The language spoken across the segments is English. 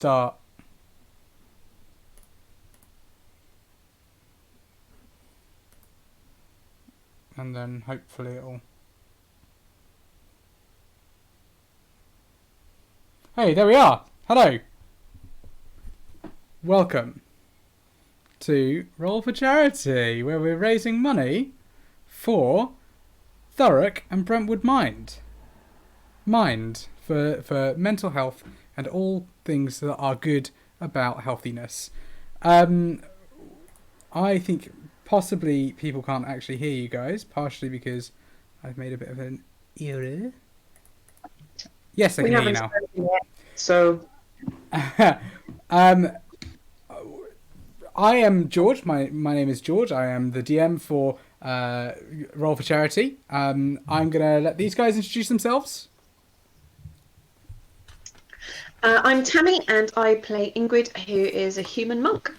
Start. And then hopefully it'll... Hey, there we are. Hello. Welcome to Roll for Charity, where we're raising money for Thurrock and Brentwood Mind. Mind for mental health and all things that are good about healthiness. I think possibly people can't actually hear you guys, partially because I've made a bit of an error. Yes, I can hear you now. Yet, so I am George. My name is George. I am the DM for Roll for Charity. I'm going to let these guys introduce themselves. I'm Tammy, and I play Ingrid, who is a human monk.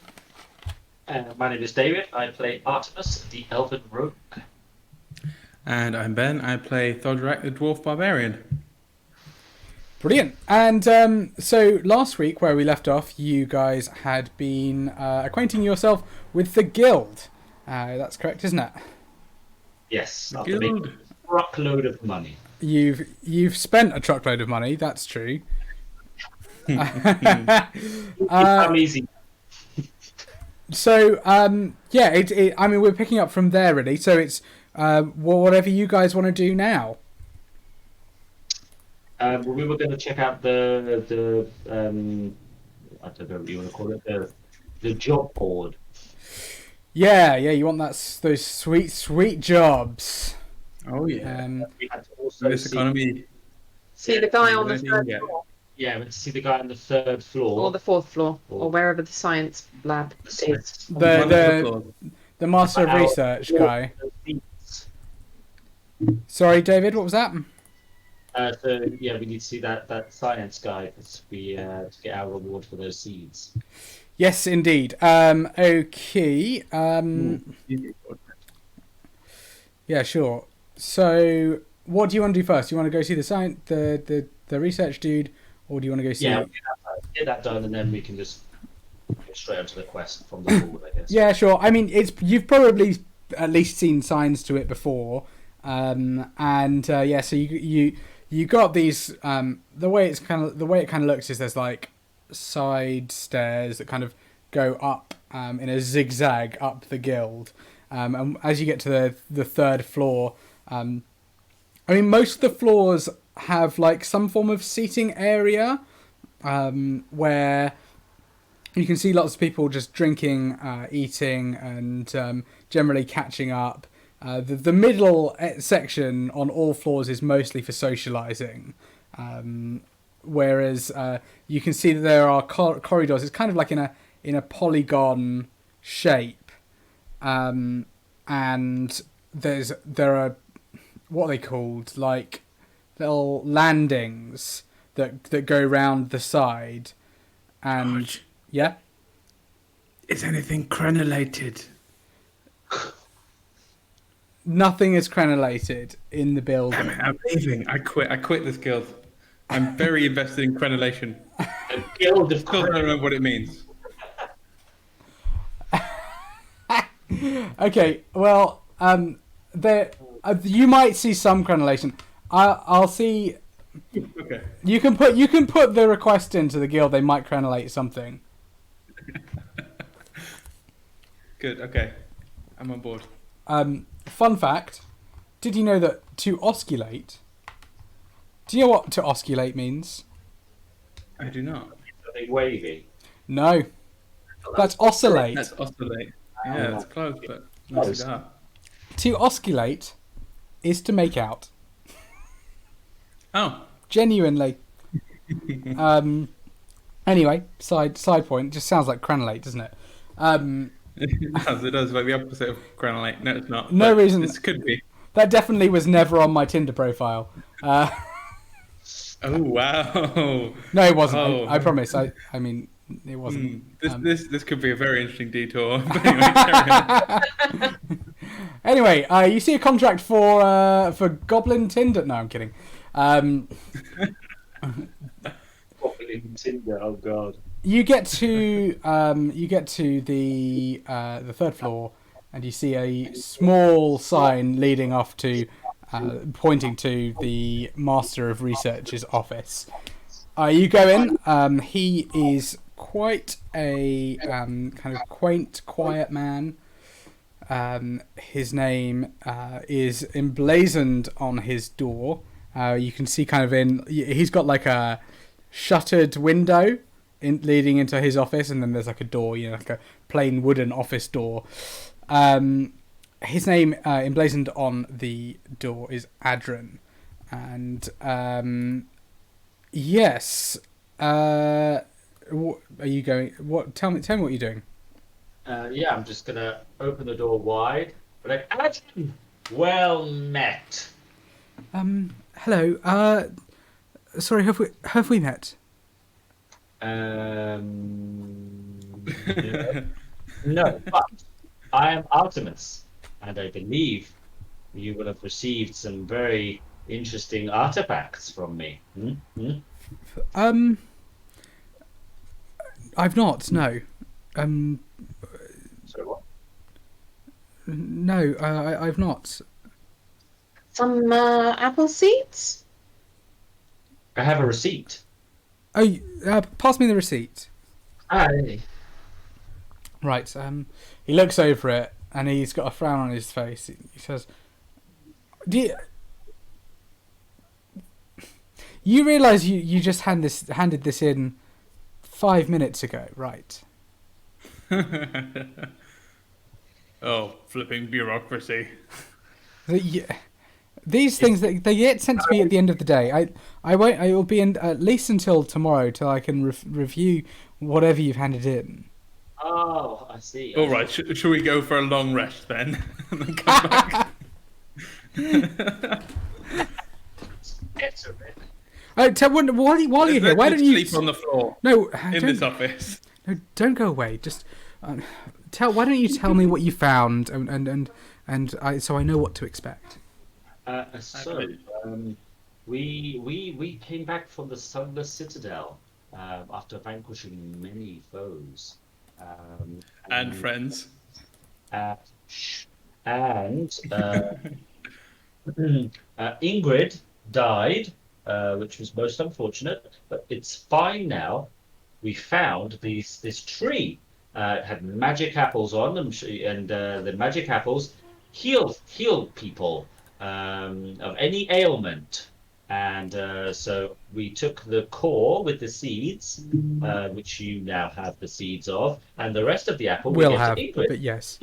My name is David. I play Artemis, the Elven Rogue. And I'm Ben. I play Thodrak, the Dwarf Barbarian. Brilliant. And so last week, where we left off, you guys had been acquainting yourself with the guild. That's correct, isn't it? Yes, after Guild. making a truckload of money. You've spent a truckload of money. That's true. How easy. So I mean, we're picking up from there really. So it's whatever you guys want to do now. We were going to check out the I don't know what you want to call it, the job board. Yeah. You want those sweet jobs. Oh yeah. We had to also This economy. See the guy on the Yeah. third floor, we had to see the guy on the third floor. or the fourth floor, or wherever the science lab is. The master of research guy. Sorry, David. What was that? So yeah, we need to see that science guy because we to get our reward for those seeds. Yes, indeed. Okay. Yeah, sure. So, what do you want to do first? Do you want to go see the research dude, or do you want to go see? Yeah, get that done, and then we can just go straight onto the quest from the board, I guess. Yeah, sure. I mean, you've probably at least seen signs to it before, so you got these. The way it kind of looks is there's like side stairs that kind of go up in a zigzag up the guild, and as you get to the third floor, I mean most of the floors have like some form of seating area, where you can see lots of people just drinking, eating, and generally catching up. The middle section on all floors is mostly for socialising, whereas you can see that there are corridors. It's kind of like in a polygon shape, and there are what are they called, like little landings that go round the side, and George. yeah. Is anything crenellated? Nothing is crenellated in the building. Damn it, I'm leaving. I quit this guild. I'm very invested in crenellation. The guild of Still don't remember what it means. Okay, well, there you might see some crenellation. I'll see. Okay. You can put the request into the guild. They might crenellate something. Good. Okay. I'm on board. Fun fact: did you know that to osculate? Do you know what to osculate means? I do not. something wavy. No, that's oscillate. That's oscillate. Yeah, it's close, but not Close. cigar. To osculate is to make out. Oh. Genuinely. Anyway, side point. Just sounds like crenellate, doesn't it? It does, like the opposite of granulate. No, it's not. No but reason- This could be. That definitely was never on my Tinder profile. Oh wow! No, it wasn't. Oh. I promise. I mean, it wasn't. This could be a very interesting detour. But anyway, carry on. Anyway, you see a contract for Goblin Tinder. No, I'm kidding. Popping in Tinder, oh god. You get to the third floor, and you see a small sign leading off to pointing to the Master of Research's office. You go in. He is quite a kind of quaint, quiet man. His name is emblazoned on his door. You can see kind of he's got like a shuttered window leading into his office, and then there's like a door, like a plain wooden office door. His name emblazoned on the door is Adran, and yes. What are you going? What? Tell me what you're doing. Yeah, I'm just gonna open the door wide. But Adrian, well met. Hello. Sorry, have we met? No, no, but I am Artemis, and I believe you will have received some very interesting artifacts from me. I've not. No. Sorry, what? No. I've not. Some apple seeds? I have a receipt. Oh, pass me the receipt. Aye. Right. He looks over it, and he's got a frown on his face. He says, You realise you just handed this in 5 minutes ago, right? Oh, flipping bureaucracy. These things they get sent to me at the end of the day. I won't. I will be in at least until tomorrow till I can review whatever you've handed in. Oh, I see. All right, should we go for a long rest then, and then come back? Get a bit. While you're here, why don't you sleep on the floor? No, in this office. No, don't go away. Just Why don't you tell me what you found, so I know what to expect. We came back from the Sunless Citadel after vanquishing many foes. And friends. Ingrid died, which was most unfortunate, but it's fine now. We found this tree. It had magic apples on them, and the magic apples heal people of any ailment. And so we took the core with the seeds, which you now have the seeds of, and the rest of the apple We'll we have, to Ingrid. but yes.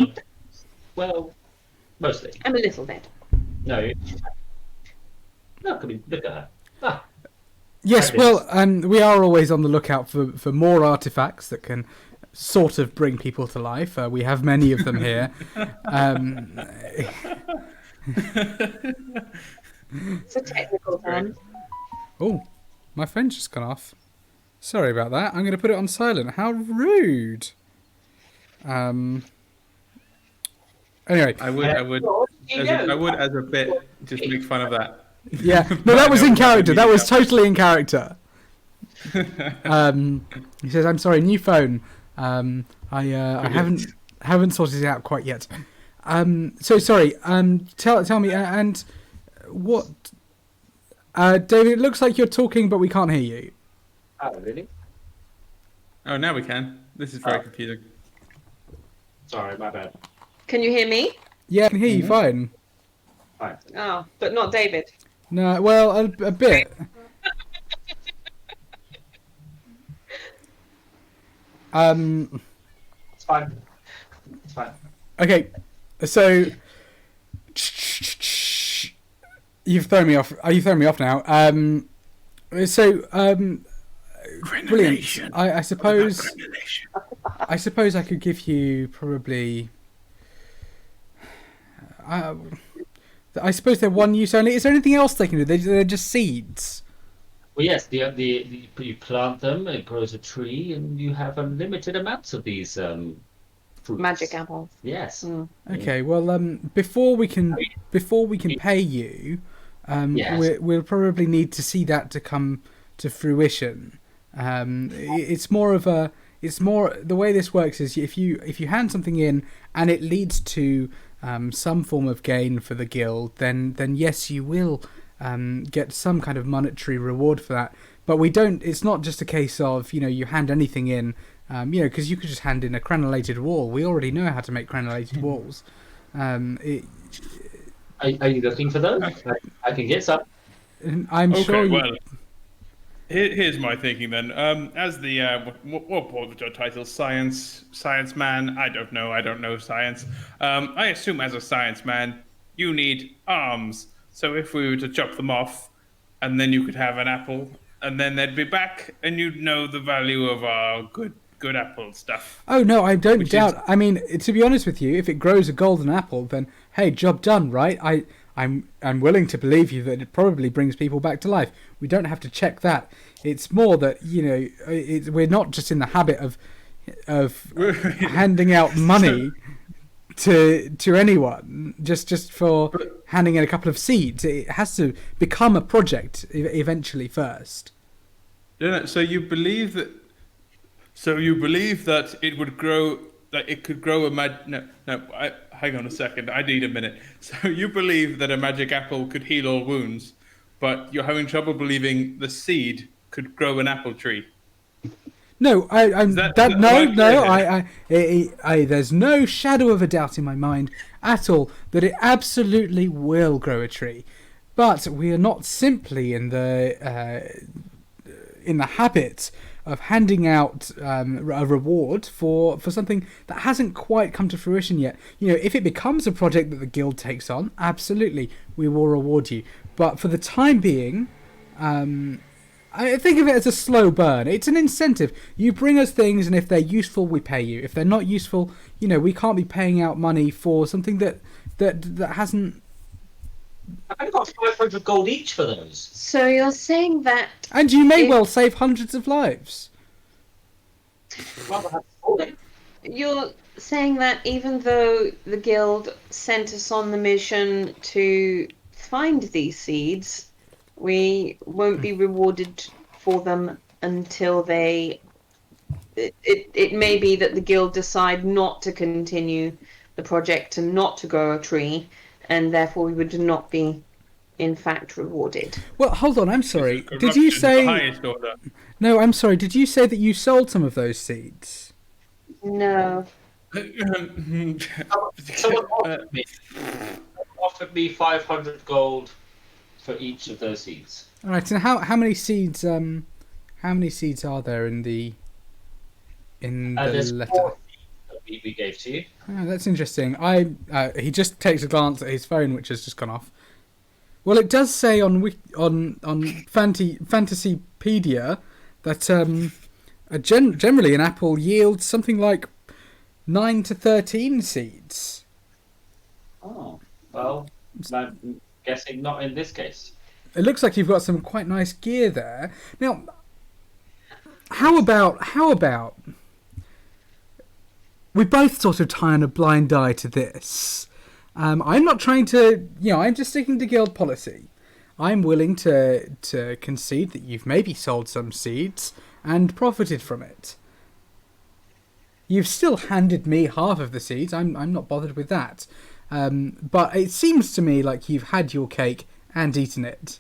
Well, mostly. I'm a little bit. No. Look, look at her. Ah. Yes, well, we are always on the lookout for more artifacts that can sort of bring people to life. We have many of them here. It's a technical term. Oh, my phone's just gone off. Sorry about that. I'm going to put it on silent. How rude. Anyway. I would as a bit just make fun of that. Yeah, no, that was in character. That was totally in character. He says, "I'm sorry, new phone. I haven't sorted it out quite yet. So sorry. Tell me and what, David? It looks like you're talking, but we can't hear you. Oh, really? Oh, now we can. This is very confusing. Sorry, my bad. Can you hear me? Yeah, I can hear you fine. Fine. Oh, but not David. No, well, a bit. It's fine. It's fine. Okay, so you've thrown me off. You've thrown me off now. Brilliant. I suppose. I suppose I could give you probably. I suppose they're one use only. Is there anything else they can do? They're just seeds. Well, yes, you plant them, it grows a tree, and you have unlimited amounts of these fruits. Magic apples. Yes. Mm. Okay. Well, before we can pay you, Yes. we'll probably need to see that to come to fruition. It's more of a. It's more the way this works is if you hand something in and it leads to some form of gain for the guild, then yes, you will get some kind of monetary reward for that. But we don't. It's not just a case of you hand anything in, because you could just hand in a crenellated wall. We already know how to make crenellated walls. Are you looking for those? I can get some. I'm Okay, sure. well, here's my thinking then. As the what was your title? Science man? I don't know science. I assume as a science man, you need arms. So if we were to chop them off, and then you could have an apple, and then they'd be back, and you'd know the value of our good apple stuff. Oh no, I don't doubt. I mean, to be honest with you, if it grows a golden apple, then hey, job done, right? I'm willing to believe you that it probably brings people back to life. We don't have to check that. It's more that we're not just in the habit of handing out money to anyone just for handing in a couple of seeds. It has to become a project eventually first. So you believe that? So you believe that it would grow? That it could grow hang on a second. I need a minute. So you believe that a magic apple could heal all wounds, but you're having trouble believing the seed could grow an apple tree. No, there's no shadow of a doubt in my mind at all that it absolutely will grow a tree, but we are not simply in the habit of handing out a reward for something that hasn't quite come to fruition yet. If it becomes a project that the guild takes on, absolutely, we will reward you. But for the time being, I think of it as a slow burn. It's an incentive. You bring us things, and if they're useful, we pay you. If they're not useful, we can't be paying out money for something that hasn't. I got 500 gold each for those. So you're saying that... And you may well save hundreds of lives. You're saying that even though the guild sent us on the mission to find these seeds, we won't be rewarded for them until they... It may be that the guild decide not to continue the project and not to grow a tree, and therefore we would not be, in fact, rewarded. Well, hold on, I'm sorry. Did you say... No, I'm sorry. Did you say that you sold some of those seeds? No. Someone offered me 500 gold for each of those seeds. All right, and how many seeds? How many seeds are there in the there's letter? 4 that we gave to you. Oh, that's interesting. He just takes a glance at his phone, which has just gone off. Well, it does say on Fantasypedia that generally an apple yields something like 9 to 13 seeds. Oh, well, I'm guessing not in this case. It looks like you've got some quite nice gear there. Now, how about we both sort of tie on a blind eye to this? I'm not trying to, I'm just sticking to guild policy. I'm willing to concede that you've maybe sold some seeds and profited from it. You've still handed me half of the seeds. I'm not bothered with that. But it seems to me like you've had your cake and eaten it.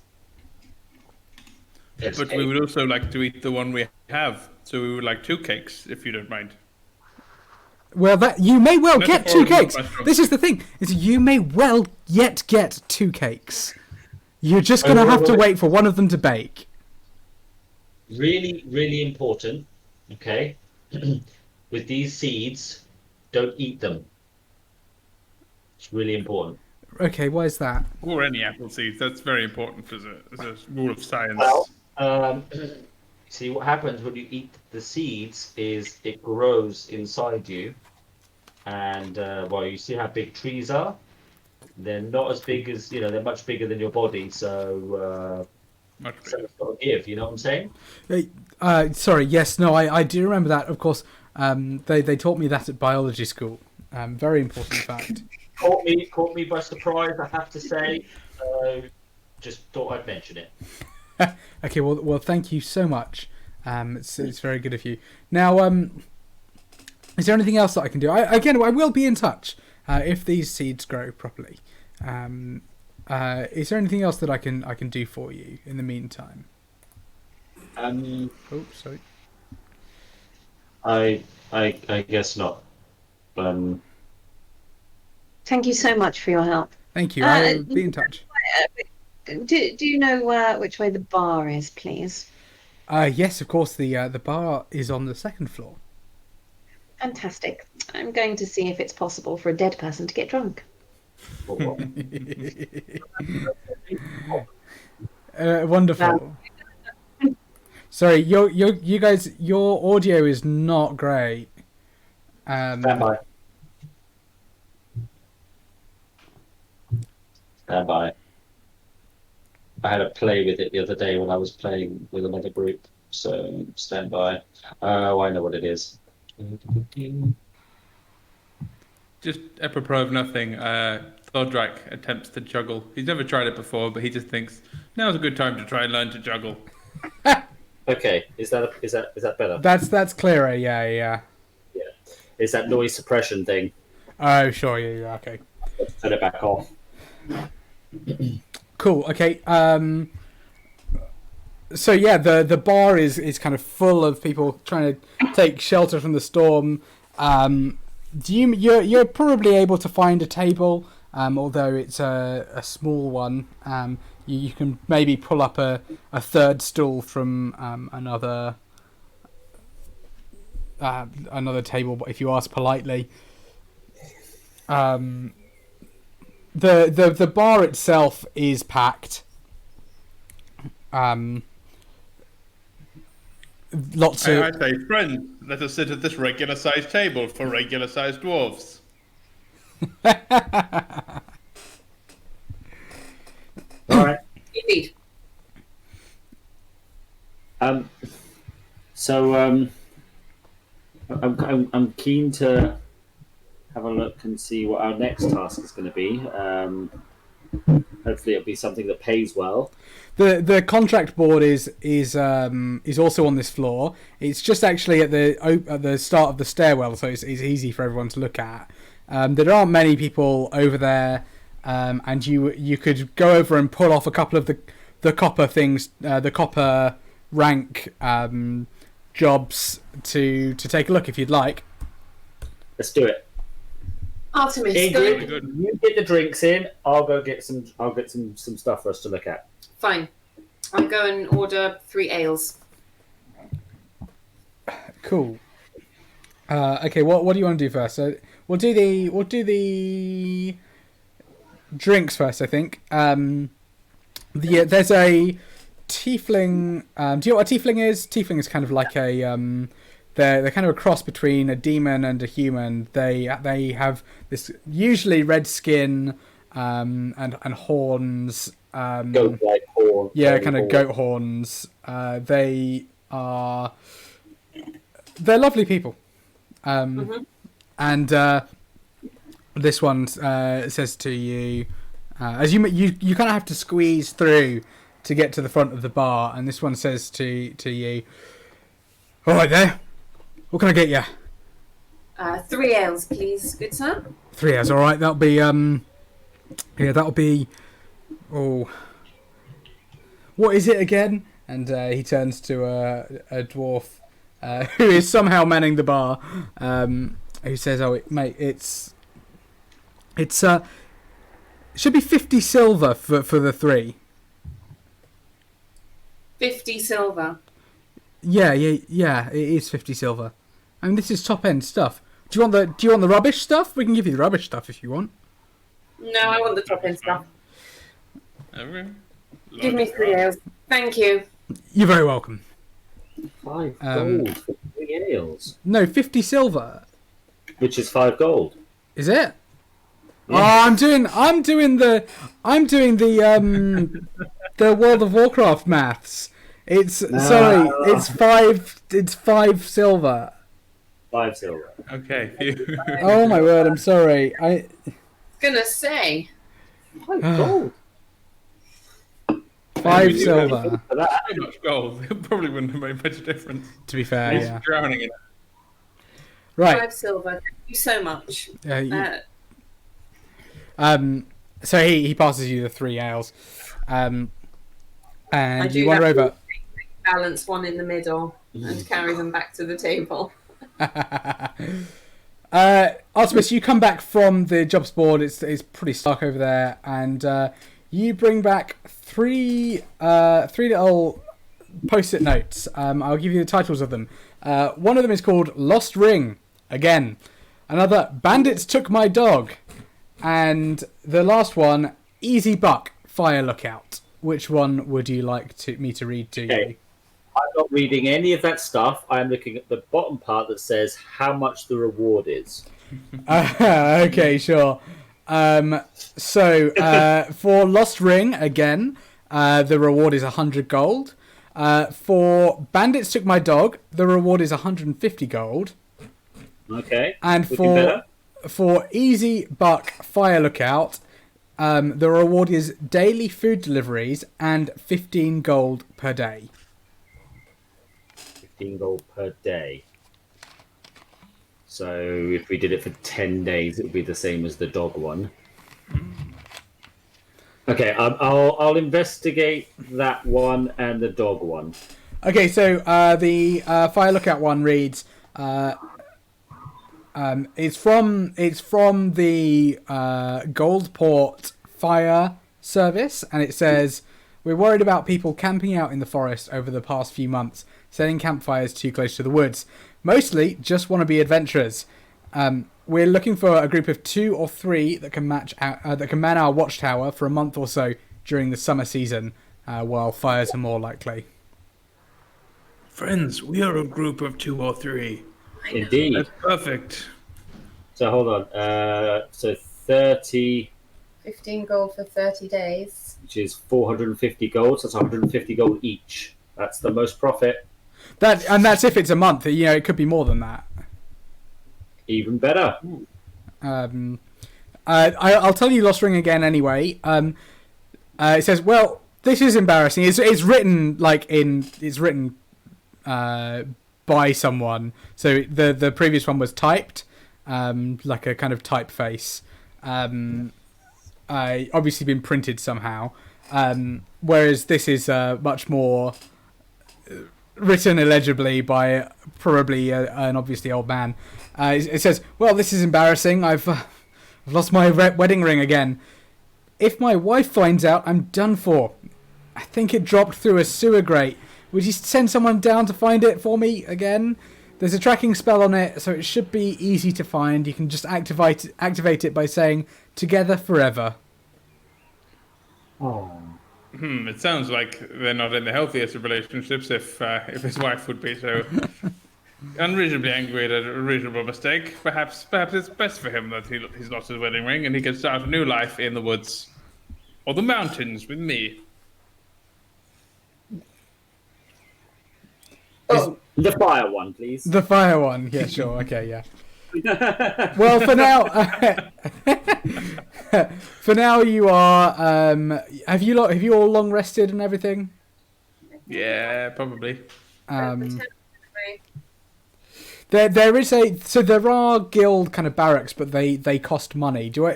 But we would also like to eat the one we have, so we would like 2 cakes, if you don't mind. Well, that you may well get 2 cakes. This is the thing: is you may well yet get 2 cakes. You're just going to have to wait for one of them to bake. Really, really important. Okay, with these seeds, don't eat them. It's really important. Okay, why is that? Or any apple seeds. That's very important as a rule of science. Well, see what happens when you eat the seeds is it grows inside you, and you see how big trees are. They're not as big as they're much bigger than your body, so it's got to give. You know what I'm saying? Sorry, yes, no, I do remember that. Of course, they taught me that at biology school. Very important fact. Caught me by surprise, I have to say. Just thought I'd mention it. Okay, well, thank you so much. It's very good of you. Now, is there anything else that I can do? I will be in touch if these seeds grow properly. Is there anything else that I can do for you in the meantime? Oh, Sorry. I guess not. Thank you so much for your help. Thank you. I'll be in touch. Do you know which way the bar is, please? Yes, of course. The bar is on the second floor. Fantastic. I'm going to see if it's possible for a dead person to get drunk. Wonderful. Sorry, you guys, your audio is not great. Stand by. Stand by. I had a play with it the other day when I was playing with another group. So stand by. Oh, I know what it is. Just apropos of nothing, Thordrak attempts to juggle. He's never tried it before, but he just thinks now's a good time to try and learn to juggle. Okay, is that better? That's clearer. Yeah. Is that noise suppression thing? Oh, sure. Yeah. Okay. Turn it back off. Cool. Okay. So yeah, the bar is kind of full of people trying to take shelter from the storm. You're probably able to find a table, although it's a small one. You can maybe pull up a third stool from another table if you ask politely. The bar itself is packed. Lots of. I say, friends, let us sit at this regular-sized table for regular-sized dwarves. All right. Indeed. So I'm keen to have a look and see what our next task is going to be. Hopefully, it'll be something that pays well. The contract board is also on this floor. It's just actually at the start of the stairwell, so it's easy for everyone to look at. There aren't many people over there, and you could go over and pull off a couple of the copper things, the copper rank jobs to take a look if you'd like. Let's do it. Artemis, Ingrid, go. you get the drinks in. I'll go get some. I'll get some stuff for us to look at. Fine. I'll go and order 3 ales. Cool. Okay, what do you want to do first? So we'll do the drinks first, I think. There's a tiefling. Do you know what a tiefling is? Tiefling is kind of like a they're kind of a cross between a demon and a human. They have this usually red skin and horns. Goat-like horn. Yeah, kind of goat horns. They're lovely people. And this one says to you, as you kind of have to squeeze through to get to the front of the bar, and this one says to you, "All right there, what can I get you?" 3 ales, please, good sir. 3 hours, all right. That'll be that'll be. Oh, what is it again? And he turns to a dwarf who is somehow manning the bar. Who says, "Oh, mate, it should be 50 silver for the 3." 50 silver. Yeah. It is 50 silver. I mean, this is top end stuff. Do you want the rubbish stuff? We can give you the rubbish stuff if you want. No, I want the top end stuff. Okay. Give me 3 ales. Thank you. You're very welcome. 5 gold for 3 ales, No, 50 silver. which is 5 gold. Is it? Yeah. Oh, I'm doing the the World of Warcraft maths. Sorry, it's 5 silver. 5 silver. Okay. Oh my word, I'm sorry. Gonna say. 5 gold. 5 We do silver. For that, So much gold. It probably wouldn't have made much difference. To be fair, He's yeah. drowning in it. Right. 5 silver. Thank you so much. So he passes you the 3 ales, and I you do wander have over. to balance one in the middle and carry them back to the table. Artemis, you come back from the jobs board. It's pretty stark over there, and you bring back three little post-it notes. I'll give you the titles of them. One of them is called Lost Ring. Again, another Bandits Took My Dog, and the last one Easy Buck Fire Lookout. Which one would you like me to read to you? Okay. I'm not reading any of that stuff. I'm looking at the bottom part that says how much the reward is. Okay, sure. So for Lost Ring, again, the reward is 100 gold. For Bandits Took My Dog, the reward is 150 gold. Okay. And Looking better. for Easy Buck Fire Lookout, the reward is daily food deliveries and 15 gold per day. 15 gold per day. So if we did it for 10 days, it would be the same as the dog one. Okay, I'll investigate that one and the dog one. Okay, so the Fire Lookout one reads, it's from the Goldport Fire Service, and it says, we're worried about people camping out in the forest over the past few months, setting campfires too close to the woods. Mostly just want to be adventurers. We're looking for a group of 2 or 3 that can man our watchtower for a month or so during the summer season, while fires are more likely. Friends, we are a group of 2 or 3. Indeed. That's perfect. So hold on. So 30, 15 gold for 30 days. which is 450 gold. So that's 150 gold each. That's the most profit. That's if it's a month. You know, it could be more than that. Even better. I'll tell you Lost Ring again anyway. It says, well, this is embarrassing. It's written by someone. So the previous one was typed, like a kind of typeface. Obviously been printed somehow. Whereas this is much more written illegibly by probably an obviously old man. It says, well, this is embarrassing. I've lost my wedding ring again. If my wife finds out, I'm done for. I think it dropped through a sewer grate. Would you send someone down to find it for me again? There's a tracking spell on it, so it should be easy to find. You can just activate it by saying, together forever. Oh. It sounds like they're not in the healthiest of relationships if his wife would be so unreasonably angry at a reasonable mistake. Perhaps it's best for him that he's lost his wedding ring and he can start a new life in the woods. Or the mountains with me. Oh, the fire one, please. The fire one. Yeah, sure. Okay, yeah. Well, for now, you are. Have you all long rested and everything? Yeah, probably. There are guild kind of barracks, but they cost money. Do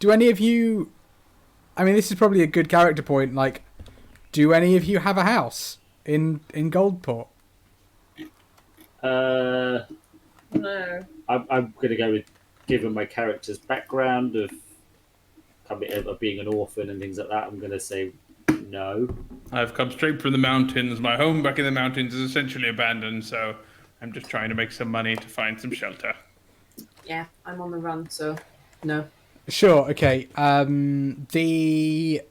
any of you? I mean, this is probably a good character point. Like, do any of you have a house in Goldport? No. I'm going to go with, given my character's background of being an orphan and things like that, I'm going to say no. I've come straight from the mountains. My home back in the mountains is essentially abandoned, so I'm just trying to make some money to find some shelter. Yeah, I'm on the run, so no. Sure. Okay. Not from the...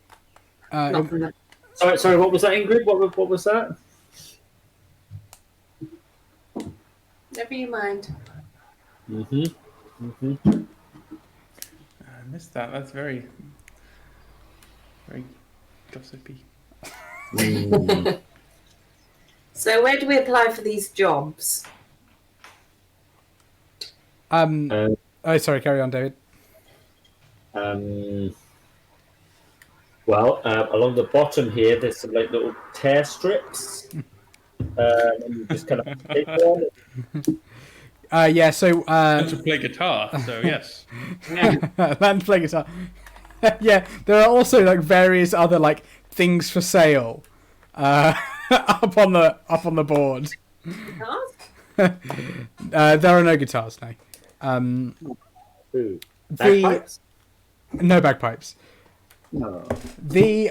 Sorry, what was that, Ingrid? What was that? Never you mind. I missed that. That's very, very gossipy. So where do we apply for these jobs? Oh, sorry. Carry on, David. Well, along the bottom here, there's some like little tear strips, and you just kind of take one. Yeah. So To play guitar, so yes. land play guitar. Yeah, there are also like various other like things for sale, up on the board. There are no guitars, no. Ooh. The Bagpipes? no bagpipes. No. The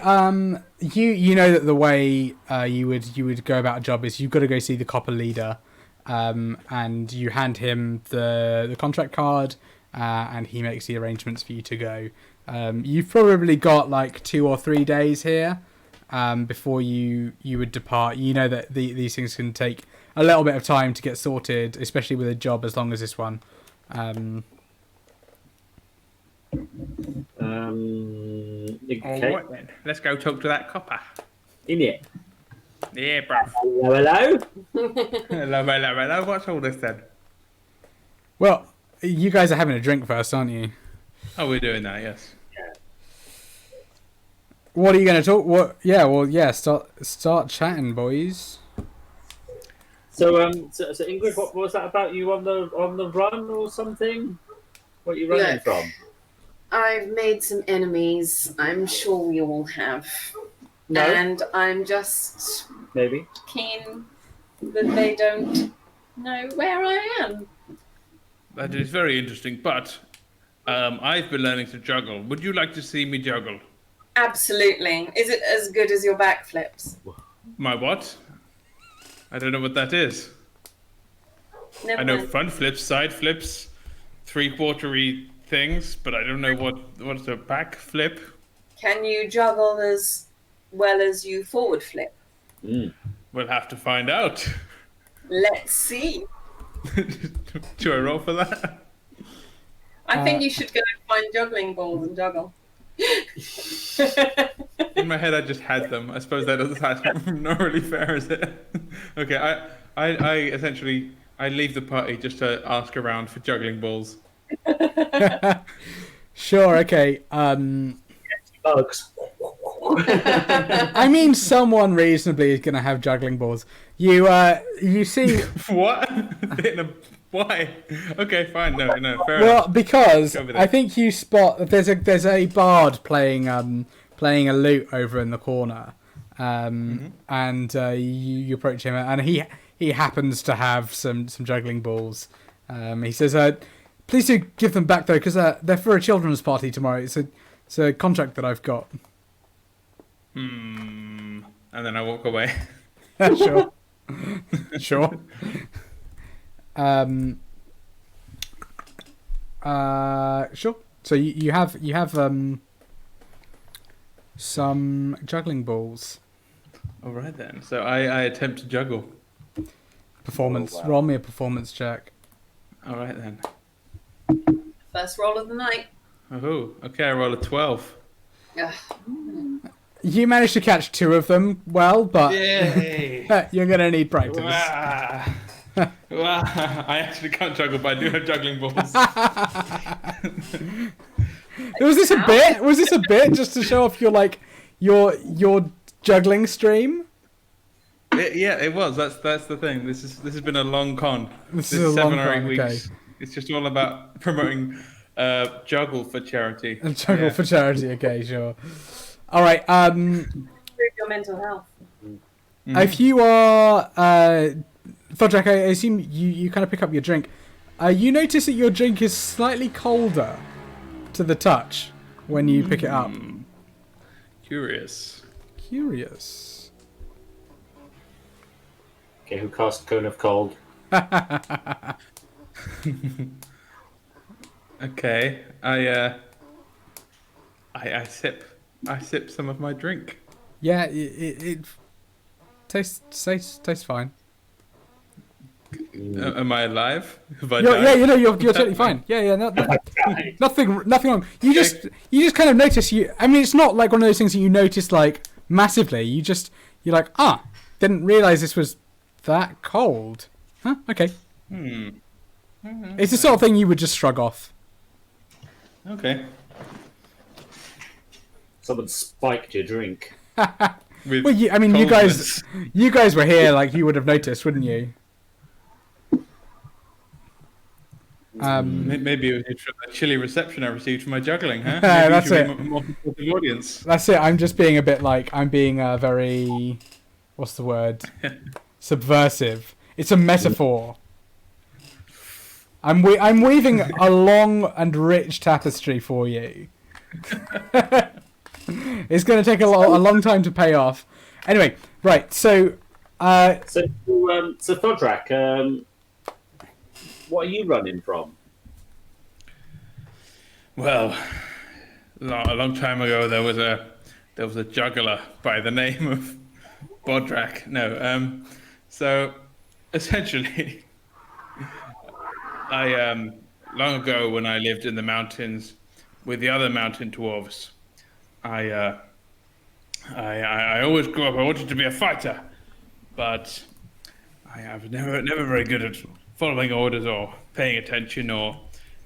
you know that the way you would go about a job is you've got to go see the copper leader, and you hand him the contract card, and he makes the arrangements for you to go. You've probably got like 2 or 3 days here, before you would depart. You know that these things can take a little bit of time to get sorted, especially with a job as long as this one. Okay. All right then, let's go talk to that copper. In it. Yeah, bruv. Hello. Hello. What's all this then? Well, you guys are having a drink first, aren't you? Oh, we're doing that, yes. What are you going to talk? What? Yeah, well, yeah. Start chatting, boys. So Ingrid, what was that about you on the run or something? What are you running Look. from? I've made some enemies. I'm sure we all have. No, And I'm just maybe. keen that they don't know where I am. That is very interesting, but I've been learning to juggle. Would you like to see me juggle? Absolutely. Is it as good as your backflips? My what? I don't know what that is. Never I know mind. front flips, side flips, three-quartery things, but I don't know what's a back flip. Can you juggle as well as you forward flip? We'll have to find out. Let's see. Do I roll for that? I think you should go and find juggling balls and juggle. In my head, I just had them. I suppose that's not really fair, is it? Okay, I essentially I leave the party just to ask around for juggling balls. Sure. Okay. Bugs. I mean, someone reasonably is going to have juggling balls. You see. What? Why? Okay, fine. No, fair Well, enough. because Go with it. I think you spot that there's a bard playing a lute over in the corner, and you approach him, and he happens to have some juggling balls. He says, "Please do give them back though, because they're for a children's party tomorrow. It's a contract that I've got." And then I walk away. Sure. Sure. Sure. So you have some juggling balls. All right then. So I attempt to juggle. Performance. Oh, wow. Roll me a performance check. All right then. First roll of the night. Oh, okay. I roll a 12. Ugh. You managed to catch 2 of them well, but Yay! you're gonna need practice. I actually can't juggle, but I do have juggling balls. Was this a bit? Was this a bit just to show off your juggling stream? Yeah, it was. That's the thing. This has been a long con. This is a long 7 or 8 con, weeks. okay. It's just all about promoting juggle for charity. And juggle Yeah. for charity. Okay, sure. All right. Improve your mental health. If you are Fodrak, I assume you kind of pick up your drink. You notice that your drink is slightly colder to the touch when you pick it up. Curious. Curious. Okay, who cast Cone of Cold? Okay, I sip some of my drink. Yeah, it tastes fine. Am I alive? Have I You're, died? yeah, you're totally fine. Yeah, nothing wrong. You just kind of notice I mean, it's not like one of those things that you notice like massively. You're like, didn't realize this was that cold. Huh? Okay. It's the sort of thing you would just shrug off. Okay. Someone spiked your drink. With Well, you coldness. you guys were here, like you would have noticed, wouldn't you? Maybe it was the chilly reception I received from my juggling, huh? Yeah, Maybe that's you should it. be more supportive audience. That's it. I'm just being a bit like I'm being very, what's the word? Subversive. It's a metaphor. I'm weaving a long and rich tapestry for you. It's going to take a long time to pay off. Anyway, right. So, So Thodrak, what are you running from? Well, a long time ago there was a juggler by the name of Bodrak. No, so essentially, I long ago when I lived in the mountains with the other mountain dwarves, I always grew up. I wanted to be a fighter, but I was never very good at following orders or paying attention or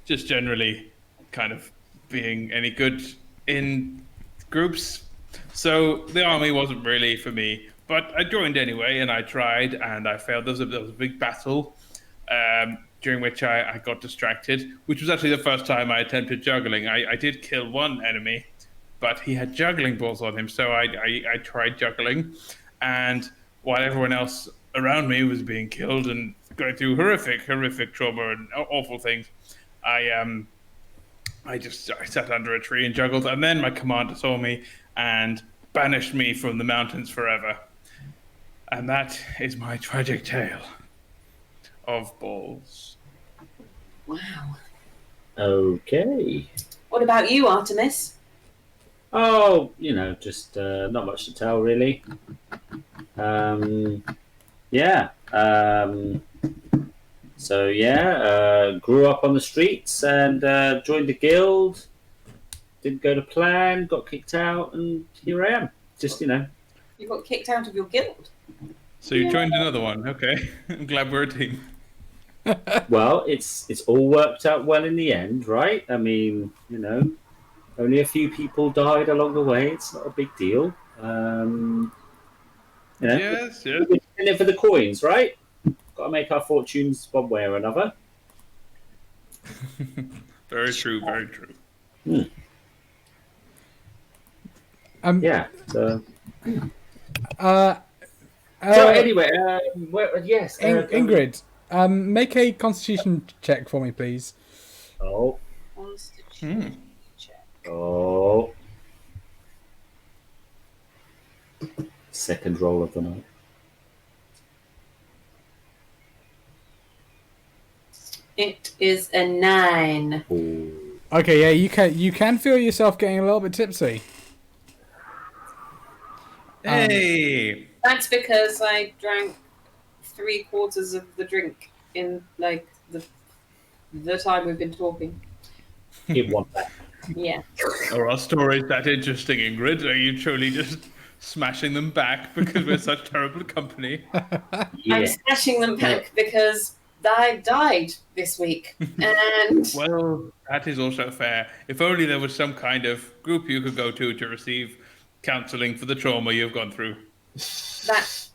just generally kind of being any good in groups. So the army wasn't really for me, but I joined anyway and I tried and I failed. There was a big battle during which I got distracted, which was actually the first time I attempted juggling. I did kill one enemy, but he had juggling balls on him, so I tried juggling, and while everyone else around me was being killed and going through horrific trauma and awful things, I sat under a tree and juggled, and then my commander saw me and banished me from the mountains forever. And that is my tragic tale of balls. Wow. Okay. What about you, Artemis? Oh, just not much to tell, really. Yeah. Grew up on the streets and joined the guild. Didn't go to plan, got kicked out, and here I am. Just, You got kicked out of your guild. So you joined another one, okay. I'm glad we're a team. Well, it's all worked out well in the end, right? I mean, only a few people died along the way. It's not a big deal. Yes. We're in it for the coins, right? Got to make our fortunes one way or another. Very true, very true. Yeah. So uh, anyway, yes. Ingrid, make a Constitution check for me, please. Oh. Constitution check. Oh. Second roll of the night. It is a 9. Ooh. Okay, yeah, you can feel yourself getting a little bit tipsy. Hey! That's because I drank 3/4 of the drink in the time we've been talking. Give one back. Yeah. Are our stories that interesting, Ingrid? Are you truly just smashing them back because we're such terrible company? Yeah. I'm smashing them back because I died this week. And Well, that is also fair. If only there was some kind of group you could go to receive counseling for the trauma you've gone through. that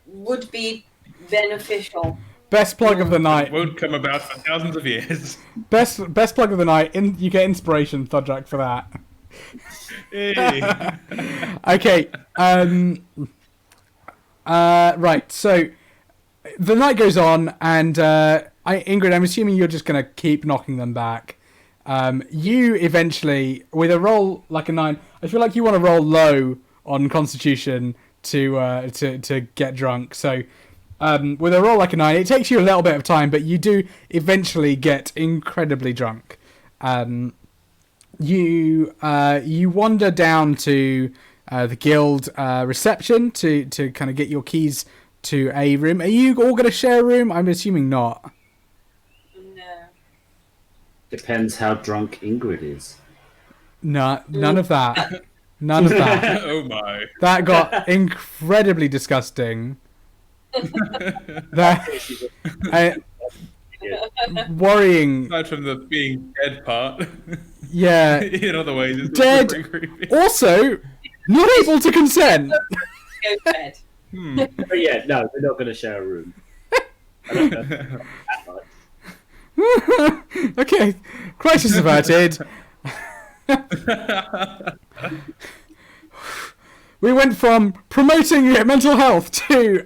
would be beneficial. Best plug of the night. It won't come about for thousands of years. Best plug of the night. You get inspiration, Thodrak, for that. Hey. Okay. Right. So the night goes on, and Ingrid, I'm assuming you're just gonna keep knocking them back. You eventually, with a roll like a 9, I feel like you want to roll low on Constitution to get drunk. So with a roll like a 9, it takes you a little bit of time, but you do eventually get incredibly drunk. You wander down to the guild reception to kind of get your keys to a room. Are you all going to share a room? I'm assuming not. No. Depends how drunk Ingrid is. No, none of that. None of that. Oh my. That got incredibly disgusting. That worrying. Aside from the being dead part. Yeah. In other ways, it's Dead. pretty creepy. Also, not able to consent. Go to bed. But yeah, no, we're not going to share a room. I don't know that much. Okay, crisis averted. We went from promoting mental health to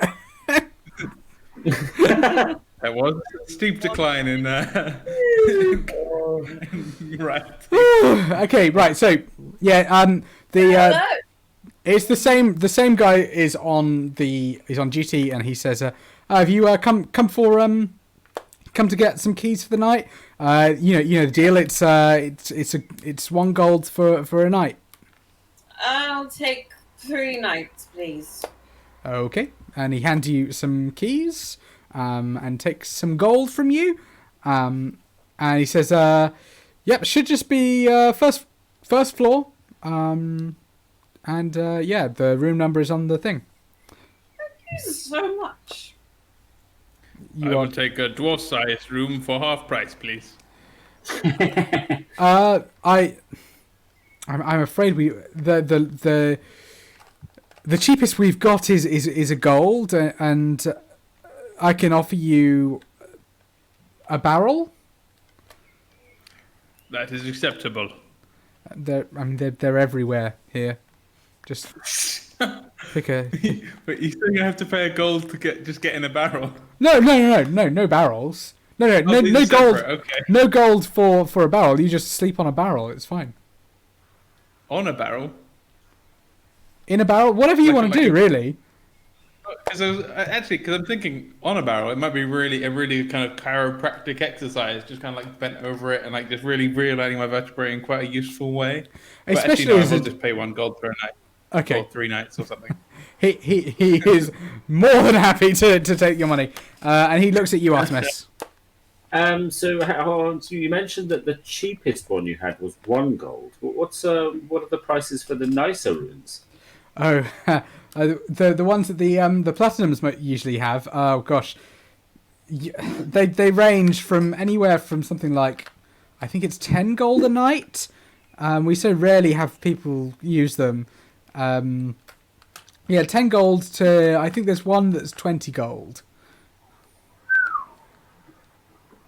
There was a steep decline in right. okay, right. So yeah, Hello. it's the same guy is on duty, and he says, have you come to get some keys for the night? You know the deal. It's 1 gold for a night. I'll take 3 nights, please. Okay, and he hands you some keys, and takes some gold from you, and he says, "Yep, should just be first floor, and yeah, the room number is on the thing." Thank you so much. I will take a dwarf-sized room for half price, please. I'm afraid the cheapest we've got is a gold, and I can offer you a barrel. That is acceptable. They're everywhere here. Just pick a. But you still have to pay a gold to get in a barrel. No barrels. No Oh, these no are gold. separate, okay. No gold for a barrel. You just sleep on a barrel. It's fine. On a barrel. In a barrel, whatever you want to do, really. Because I'm thinking on a barrel, it might be a really kind of chiropractic exercise, just kind of like bent over it and like just really realigning my vertebrae in quite a useful way. But Especially actually, no, as I'll a- just pay 1 gold for a night. Okay. Or 3 nights or something. He is more than happy to take your money, and he looks at you, Artemis. So you mentioned that the cheapest one you had was 1 gold. What are the prices for the nicer rooms? Oh, the ones that the platinums usually have. Oh gosh, they range from anywhere from something like, I think it's 10 gold a night. We so rarely have people use them. Yeah, 10 gold to, I think there's one that's 20 gold.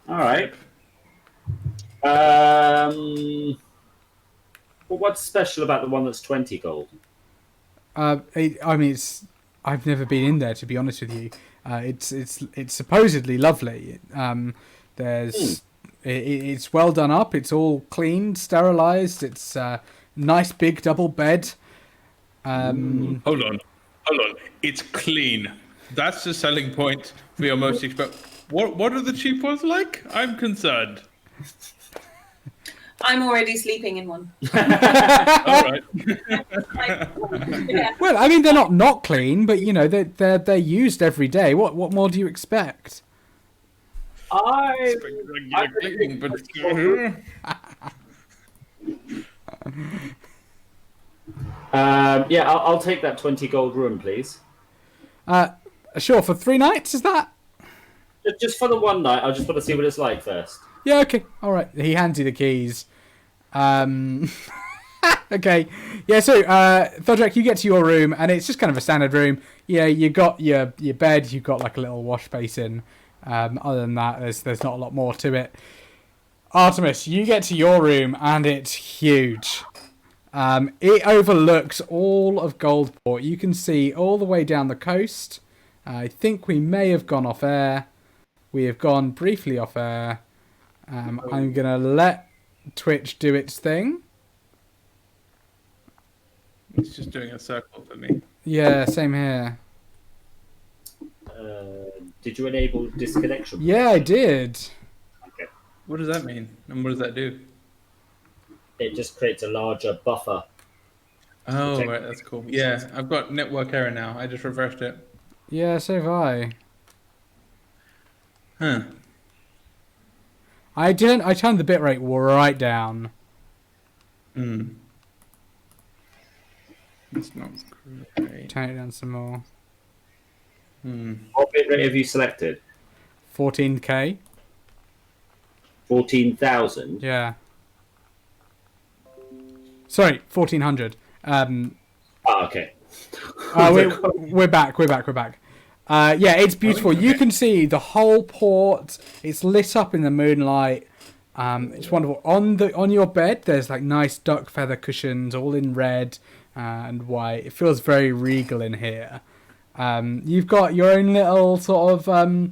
All right. Well, what's special about the one that's 20 gold? I mean, I've never been in there, to be honest with you. It's supposedly lovely. It's well done up. It's all cleaned, sterilized. It's a nice big double bed. Hold on. It's clean. That's the selling point for your most expensive. What are the cheap ones like? I'm concerned. I'm already sleeping in one. All right. Yeah. Well, I mean, they're not clean, but you know they're used every day. What more do you expect? Yeah, I'll take that 20 gold room, please. Sure, for 3 nights, is that? Just for the 1 night. I just want to see what it's like first. Yeah, okay, all right. He hands you the keys. Okay, yeah. So, Thodrak, you get to your room, and it's just kind of a standard room. Yeah, you got your bed. You've got like a little wash basin. Other than that, there's not a lot more to it. Artemis, you get to your room, and it's huge. It overlooks all of Goldport. You can see all the way down the coast. I think we may have gone off air. We have gone briefly off air. I'm going to let Twitch do its thing. It's just doing a circle for me. Yeah, same here. Did you enable disconnection? Yeah, I did. Okay. What does that mean? And what does that do? It just creates a larger buffer. Oh, Okay. right, that's cool. Yeah, I've got network error now. I just reversed it. Yeah, so have I. Huh. I turned the bitrate right down. Hmm. It's not great. Turn it down some more. Hmm. What bitrate have you selected? 14K. 14,000. Yeah. Sorry, 1400. Okay. We're back. Yeah, it's beautiful. You can see the whole port. It's lit up in the moonlight. It's wonderful. On your bed, there's like nice duck feather cushions, all in red and white. It feels very regal in here. You've got your own little sort of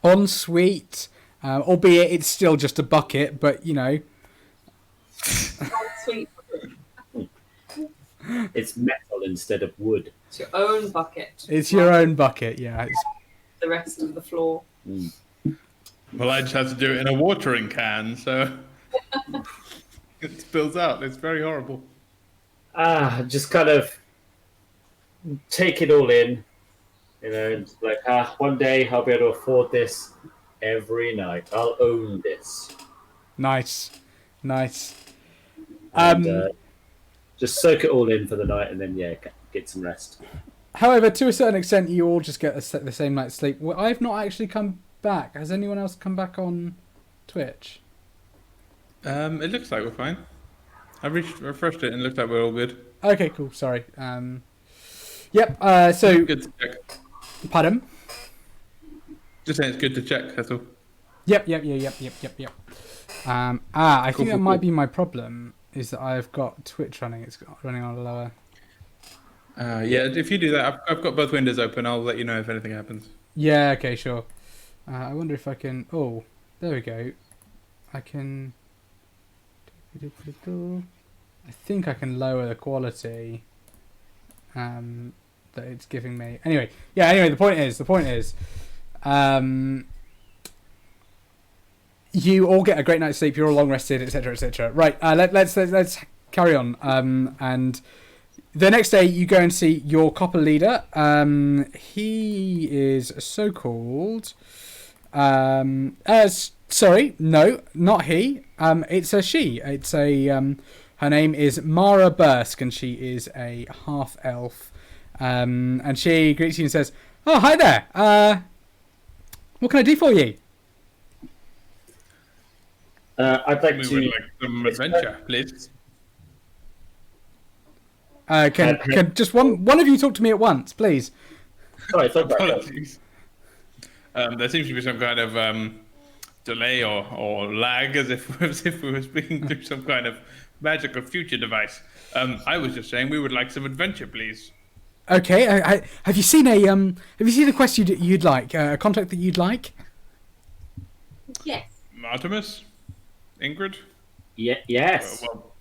ensuite, albeit it's still just a bucket, but you know. Sweet. It's metal instead of wood. It's your own bucket. It's your own bucket, yeah. The rest of the floor. Well, I just have to do it in a watering can, so it spills out. It's very horrible. Just kind of take it all in, you know, and like, one day I'll be able to afford this every night. I'll own this. Nice. And, just soak it all in for the night, and then get some rest. However, to a certain extent, you all just get the same night's sleep. Well, I've not actually come back. Has anyone else come back on Twitch? It looks like we're fine. I refreshed it and it looked like we're all good. Okay, cool. Sorry. Yep. So, Good to check. pardon? Just saying it's good to check, that's all. Yep. I think that Cool. might be my problem. Is that I've got Twitch running? It's running on a lower. Yeah, if you do that, I've got both windows open. I'll let you know if anything happens. Yeah. Okay. Sure. I wonder if I can. Oh, there we go. I can. I think I can lower the quality. That it's giving me. Anyway. The point is. You all get a great night's sleep. You're all long rested, etc., etc. Right. Let's carry on. And the next day, you go and see your copper leader. He is so called. Sorry, no, not he. It's a she. It's a. Her name is Mara Bursk, and she is a half elf. And she greets you and says, "Oh, hi there. What can I do for you?" I'd like We to. would like some adventure, please. Can just one of you talk to me at once, please? Sorry, it's okay. Apologies. There seems to be some kind of delay or lag, as if we were speaking through some kind of magical future device. I was just saying we would like some adventure, please. Okay. Have you seen a quest you'd like? A contract that you'd like? Yes. Artemis? Ingrid? Yes. Well,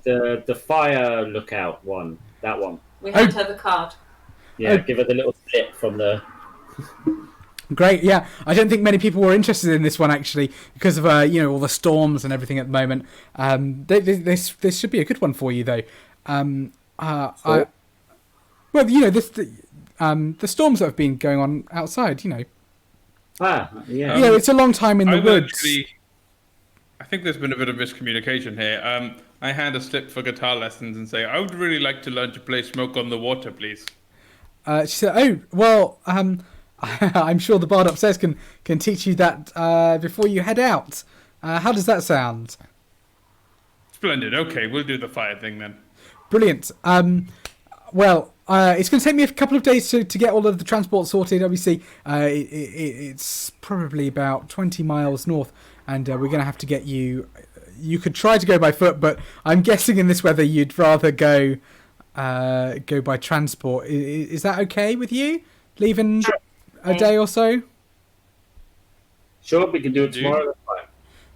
The fire lookout one. That one. We hand her the card. Yeah, Oh. give her the little slip from the. Great. Yeah. I don't think many people were interested in this one actually because of all the storms and everything at the moment. This should be a good one for you though. Sure. The storms that have been going on outside. Yeah. It's a long time in the I will woods. actually. I think there's been a bit of miscommunication here. I hand a slip for guitar lessons and say, I would really like to learn to play Smoke on the Water, please. She said, "Oh, well, I'm sure the bard upstairs can teach you that before you head out. How does that sound?" Splendid. Okay, we'll do the fire thing then. Brilliant. It's going to take me a couple of days to get all of the transport sorted. Obviously, it's probably about 20 miles north, and we're going to have to get you. You could try to go by foot, but I'm guessing in this weather you'd rather go by transport. Is that okay with you? Leaving a day or so? Sure, we can do it Dude. tomorrow. That's fine.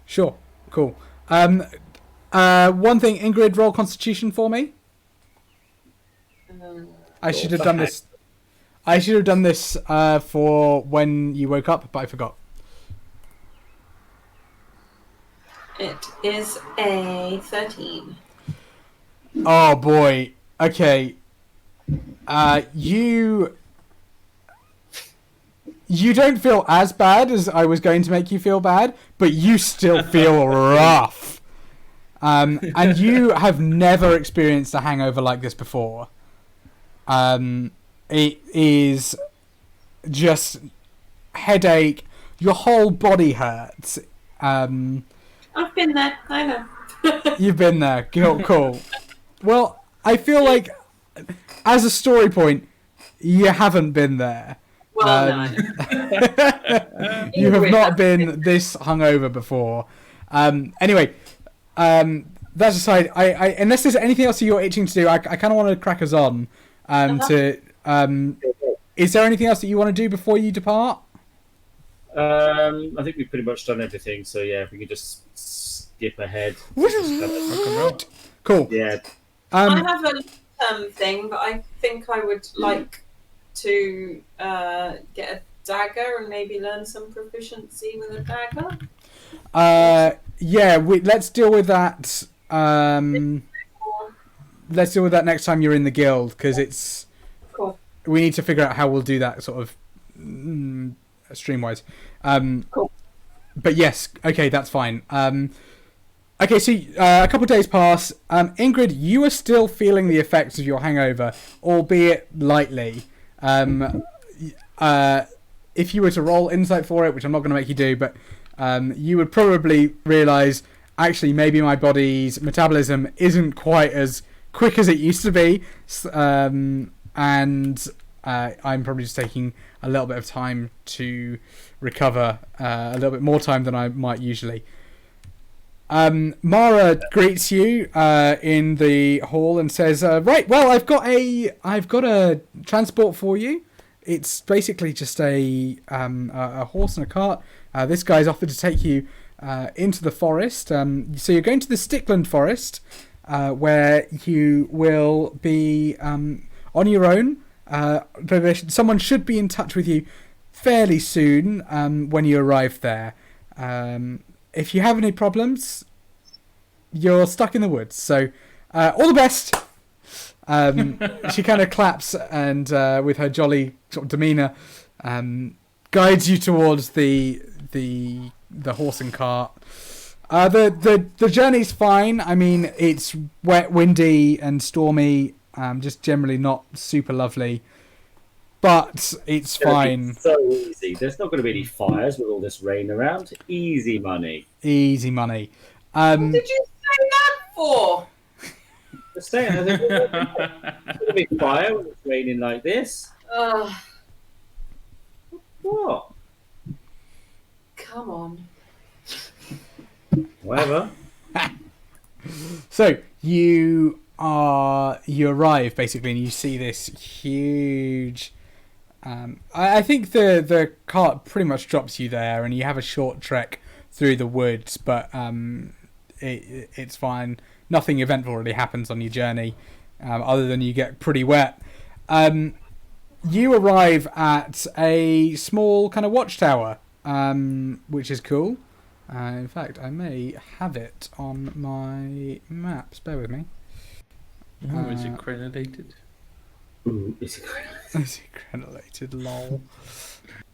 Sure. Cool. One thing, Ingrid, roll Constitution for me. I should have done this. I should have done this for when you woke up, but I forgot. It is a 13. Oh boy. Okay. You don't feel as bad as I was going to make you feel bad, but you still feel rough. And you have never experienced a hangover like this before. It is just headache. Your whole body hurts. I've been there. I know. You've been there. Cool. Well, I feel like, as a story point, you haven't been there. Well, Um, no. You have not been this hungover before. Anyway, that's aside. I unless there's anything else you're itching to do, I kind of want to crack us on. Is there anything else that you want to do before you depart? I think we've pretty much done everything. So yeah, if we could just skip ahead. Cool. Yeah. I have a thing, but I think I would like to get a dagger and maybe learn some proficiency with a dagger. Yeah. Let's deal with that. Let's deal with that next time you're in the guild, because it's. Cool. We need to figure out how we'll do that sort of stream-wise. Cool. But yes, okay, that's fine. Okay, so a couple of days pass. Ingrid, you are still feeling the effects of your hangover, albeit lightly. If you were to roll insight for it, which I'm not going to make you do, but you would probably realise, actually, maybe my body's metabolism isn't quite as quick as it used to be, and I'm probably just taking a little bit of time to recover, a little bit more time than I might usually. Mara greets you in the hall and says, "Right, well, I've got a transport for you. It's basically just a horse and a cart. This guy's offered to take you into the forest. So you're going to the Stickland Forest, where you will be on your own. Someone should be in touch with you fairly soon when you arrive there. If you have any problems, you're stuck in the woods. So all the best." She kind of claps and with her jolly sort of demeanour guides you towards the horse and cart. The journey's fine. I mean, it's wet, windy and stormy, just generally not super lovely, but it's fine. So easy. There's not going to be any fires with all this rain around. Easy money. Easy money. What did you say that for? Just saying, there's going to be fire when it's raining like this. What? Come on. Whatever. So you arrive basically, and you see this huge. I think the cart pretty much drops you there, and you have a short trek through the woods, but it's fine. Nothing eventful really happens on your journey, other than you get pretty wet. You arrive at a small kind of watchtower, which is cool. In fact, I may have it on my maps. Bear with me. Oh, is it crenellated? Ooh, is it Is it crenellated? Lol.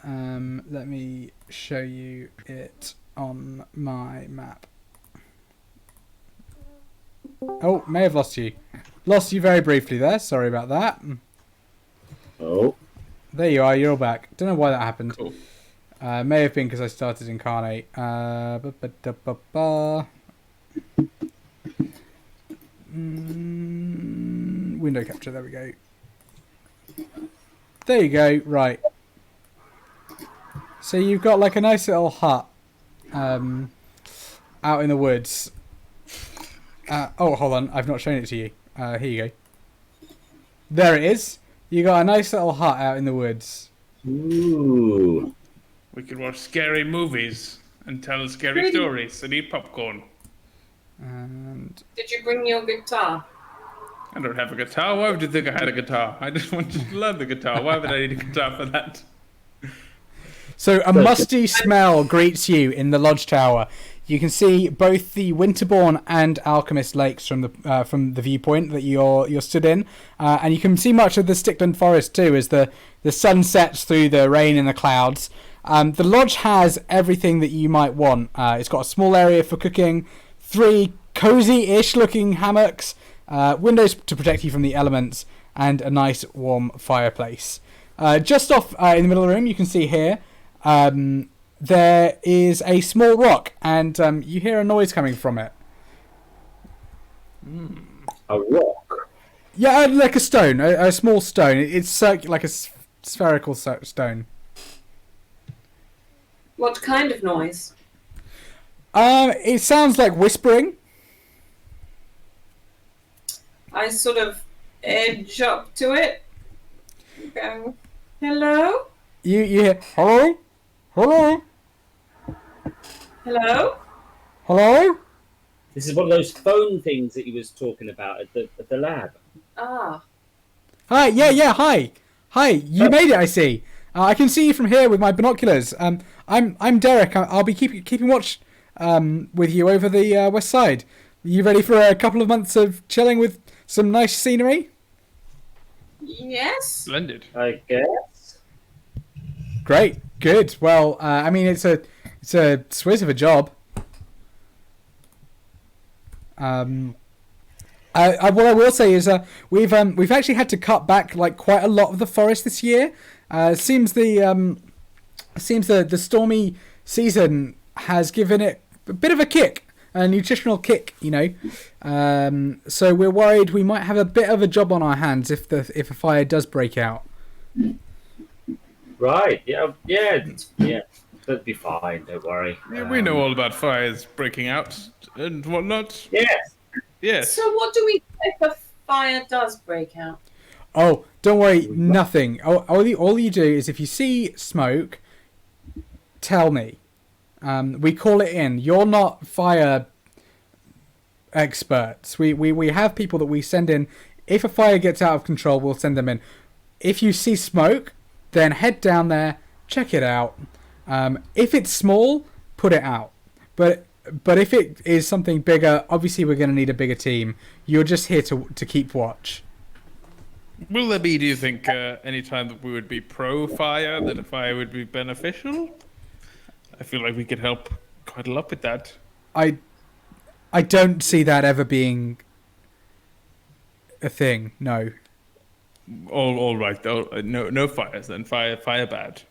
Let me show you it on my map. Oh, may have lost you. Lost you very briefly there. Sorry about that. Oh. There you are. You're all back. Don't know why that happened. Cool. May have been because I started Incarnate. Window capture. There we go. There you go. Right. So you've got like a nice little hut out in the woods. Oh, hold on. I've not shown it to you. Here you go. There it is. You got a nice little hut out in the woods. Ooh. We could watch scary movies and tell scary stories and eat popcorn. And Did you bring your guitar? I don't have a guitar. Why would you think I had a guitar? I just wanted to learn the guitar. Why would I need a guitar for that? so a musty smell greets you in the lodge tower. You can see both the Winterbourne and Alchemist lakes from the viewpoint that you're stood in, and you can see much of the Stickland Forest too as the sun sets through the rain and the clouds. The lodge has everything that you might want. It's got a small area for cooking, 3 cozy-ish looking hammocks, windows to protect you from the elements, and a nice warm fireplace. Just off in the middle of the room, you can see here, there is a small rock, and you hear a noise coming from it. A rock. Yeah, like a stone, a small stone. It's like a spherical stone. What kind of noise? It sounds like whispering. I sort of edge up to it. Go, hello? You hear hello, hello, Hello? hello. This is one of those phone things that he was talking about at the lab. Ah. Hi, yeah, hi. You made it, I see. I can see you from here with my binoculars. I'm Derek. I'll be keeping watch with you over the west side. You ready for a couple of months of chilling with some nice scenery? Yes? Splendid. I guess. Great, good. Well, I mean, it's a swizz of a job. What I will say is we've actually had to cut back like quite a lot of the forest this year. Seems the stormy season has given it a bit of a kick, a nutritional kick, you know. So we're worried we might have a bit of a job on our hands if a fire does break out. Right. Yeah. That'd be fine. Don't worry. Yeah, we know all about fires breaking out and whatnot. Yes. Yes. So what do we do if a fire does break out? Oh, don't worry, nothing. All you do is if you see smoke, tell me. We call it in. You're not fire experts. We have people that we send in. If a fire gets out of control, we'll send them in. If you see smoke, then head down there, check it out. If it's small, put it out. But if it is something bigger, obviously we're going to need a bigger team. You're just here to keep watch. Will there be, do you think, any time that we would be pro-fire, that a fire would be beneficial? I feel like we could help quite a lot with that. I don't see that ever being a thing. No. All right, though. No fires then. Fire bad.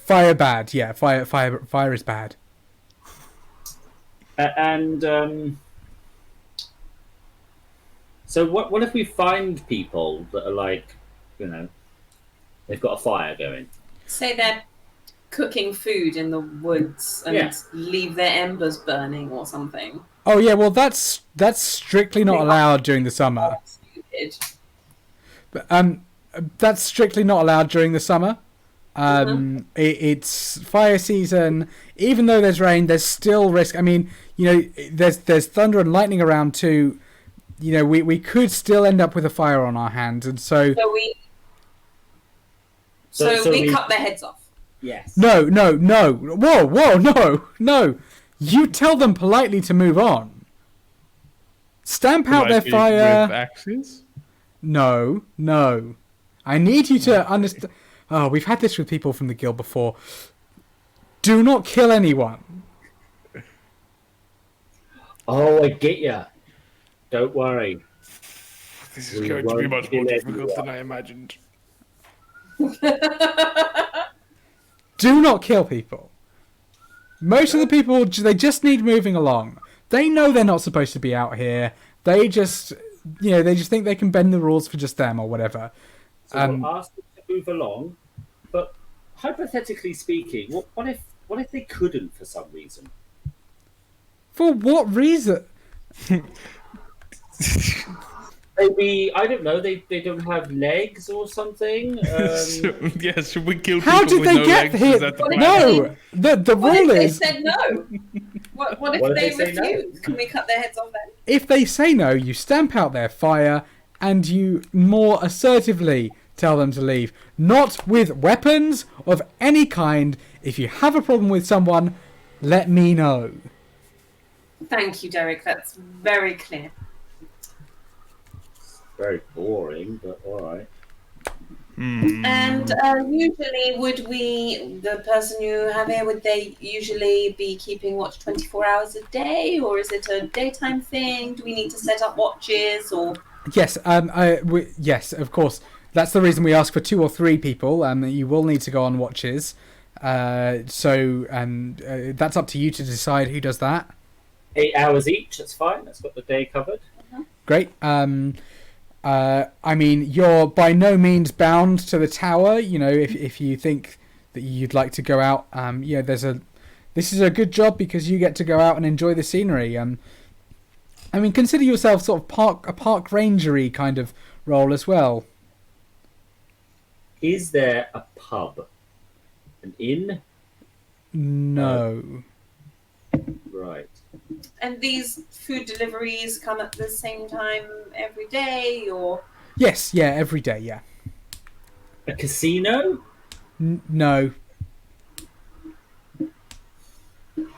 Fire bad. Yeah, fire is bad. So what if we find people that are like, you know, they've got a fire going? Say they're cooking food in the woods and leave their embers burning or something. Oh yeah, well that's strictly not allowed during the summer. Stupid. But, that's strictly not allowed during the summer. It's fire season. Even though there's rain, there's still risk. I mean, you know, there's thunder and lightning around too. You know, we could still end up with a fire on our hands, and so So we cut their heads off. Yes. no. Whoa, no. You tell them politely to move on. Stamp out their Like fire. with axes? No. I need you to understand. Oh, we've had this with people from the guild before. Do not kill anyone. Oh, I get ya. Don't worry. This is We going to be won't much more kill difficult anyone. than I imagined. Do not kill people. Most of the people, they just need moving along. They know they're not supposed to be out here. They just, they just think they can bend the rules for just them or whatever. So we'll ask them to move along, but hypothetically speaking, what if they couldn't for some reason? For what reason? Maybe, I don't know, they don't have legs or something. Should we kill How people did with they no get legs? here? Is that the plan? No, the What rule if they is said no? What if What if they they say no? refuse? Can we cut their heads off then? if they say no, you stamp out their fire and you more assertively tell them to leave. Not with weapons of any kind. If you have a problem with someone, let me know. Thank you, Derek. That's very clear. Very boring, but alright. And usually, the person you have here, would they usually be keeping watch 24 hours a day, or is it a daytime thing? Do we need to set up watches, or? Yes, yes, of course. That's the reason we ask for 2 or 3 people. You will need to go on watches. That's up to you to decide who does that. 8 hours each. That's fine. That's got the day covered. Great. I mean, you're by no means bound to the tower. You know, if you think that you'd like to go out, this is a good job because you get to go out and enjoy the scenery. I mean, consider yourself sort of a park rangery kind of role as well. Is there a pub? An inn? No. Right. And these food deliveries come at the same time every day, or Yes. Yeah. Every day. Yeah. A casino? No.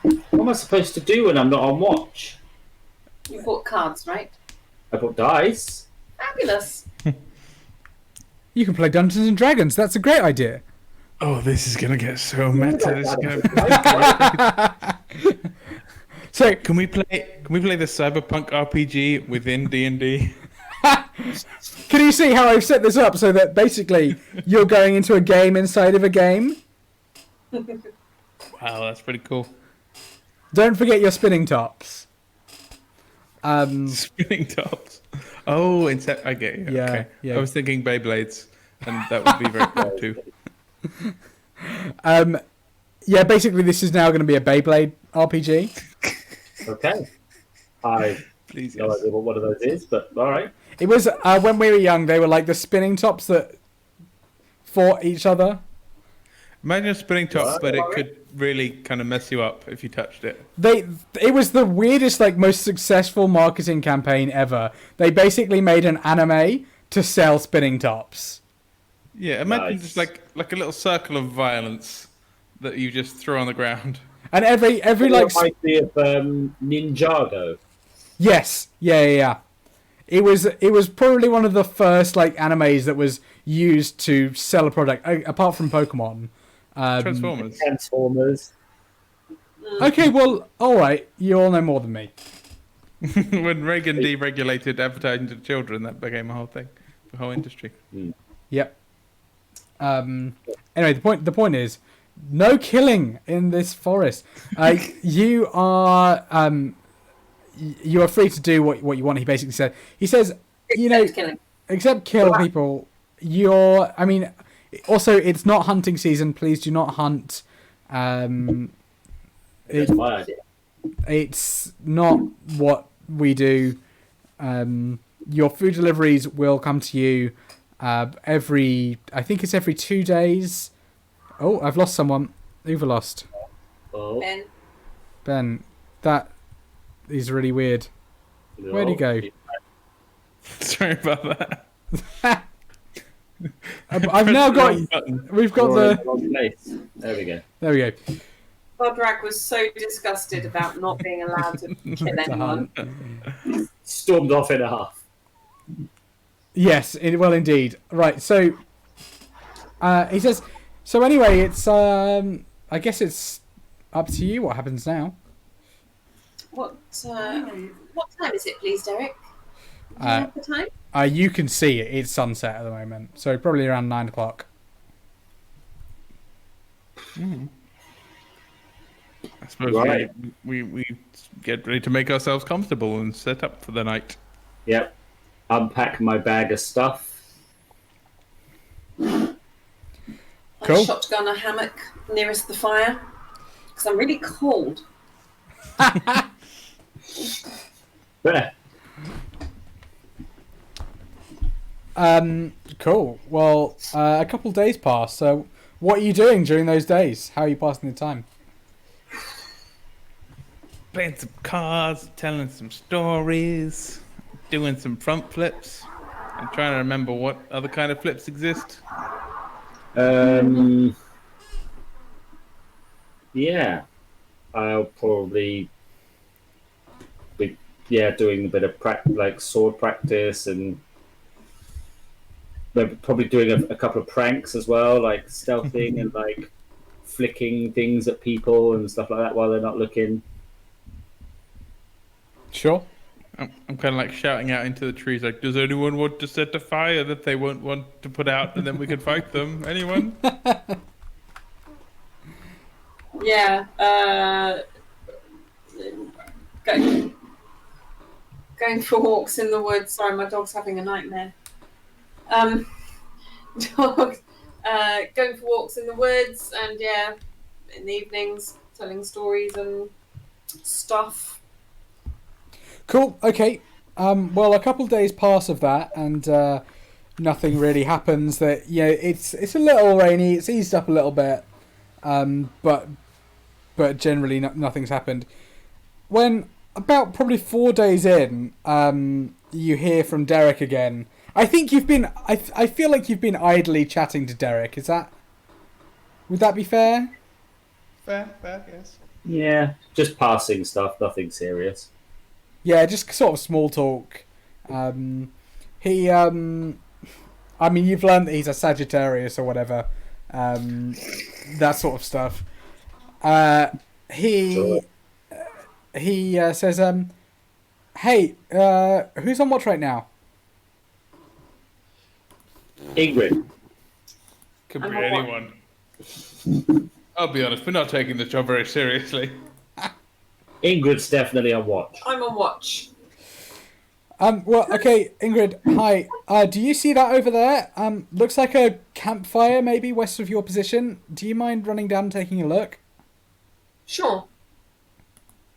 What am I supposed to do when I'm not on watch? you bought cards, right? I bought dice. Fabulous. You can play Dungeons and Dragons. That's a great idea. Oh, this is gonna get so meta. This is gonna... So Can we play the Cyberpunk RPG within D&D? can you see how I've set this up so that basically you're going into a game inside of a game? Wow, that's pretty cool. Don't forget your spinning tops. Spinning tops. Oh, I get you. Yeah, Okay. yeah. I was thinking Beyblades, and that would be very cool too. Yeah, basically this is now going to be a Beyblade RPG. Okay. I Please, no yes. idea what one of those is, but all right. It was when we were young. They were like the spinning tops that fought each other. Imagine a spinning top, but it could really kind of mess you up if you touched it. It was the weirdest, like most successful marketing campaign ever. They basically made an anime to sell spinning tops. Yeah, imagine Nice. just like a little circle of violence that you just throw on the ground. And every like Reminds me of Ninjago. yes, yeah. It was probably one of the first like animes that was used to sell a product, apart from Pokemon. Transformers. Transformers. Okay, well, all right. You all know more than me. When Reagan deregulated advertising to children, that became a whole thing, the whole industry. Yep. Anyway, the point is, no killing in this forest. You are free to do what you want. He basically said. He says, Killing. except kill people. I mean, also it's not hunting season. Please do not hunt. That's my idea. It's not what we do. Your food deliveries will come to you I think it's every 2 days. Oh, I've lost someone. Who've I lost? Oh, Ben. That is really weird. no. Where'd he go? Sorry about that. I've now got. Wrong button. We've got We're in the. the wrong place. There we go. There we go. Bodrak was so disgusted about not being allowed to kill anyone. Stormed off in a half. Yes, well, indeed. Right, so he says. So anyway, it's I guess it's up to you. What happens now? What time is it, please, Derek? Do you Uh, have the time? You can see it. It's sunset at the moment, so probably around 9 o'clock. I suppose Right. we get ready to make ourselves comfortable and set up for the night. Yep. Unpack my bag of stuff. Cool. I shotgun a hammock nearest the fire because I'm really cold. There. Cool. Well, a couple days pass. So, what are you doing during those days? How are you passing the time? Playing some cards, telling some stories, doing some front flips, and trying to remember what other kind of flips exist. Yeah. I'll probably be doing a bit of like sword practice and maybe probably doing a couple of pranks as well, like stealthing and like flicking things at people and stuff like that while they're not looking. Sure. I'm kind of like shouting out into the trees, like, does anyone want to set a fire that they won't want to put out, and then we can fight them? Anyone? Yeah. Going for walks in the woods. Sorry, my dog's having a nightmare. Dog. Going for walks in the woods, and yeah, in the evenings, telling stories and stuff. Cool. Okay. Well, a couple of days pass of that, and nothing really happens. That it's a little rainy. It's eased up a little bit, but generally nothing's happened. When about probably 4 days in, you hear from Derek again. I think you've been. I feel like you've been idly chatting to Derek. Would that be fair? Fair, yes. Yeah, just passing stuff, nothing serious. Yeah, just sort of small talk. I mean, you've learned that he's a Sagittarius or whatever. That sort of stuff. He says, "Hey, who's on watch right now?" Ingrid. Could I'm be on anyone. I'll be honest, we're not taking the job very seriously. Ingrid's definitely on watch. I'm on watch. Well, okay, Ingrid, hi. Do you see that over there? Looks like a campfire, maybe west of your position. Do you mind running down and taking a look? Sure.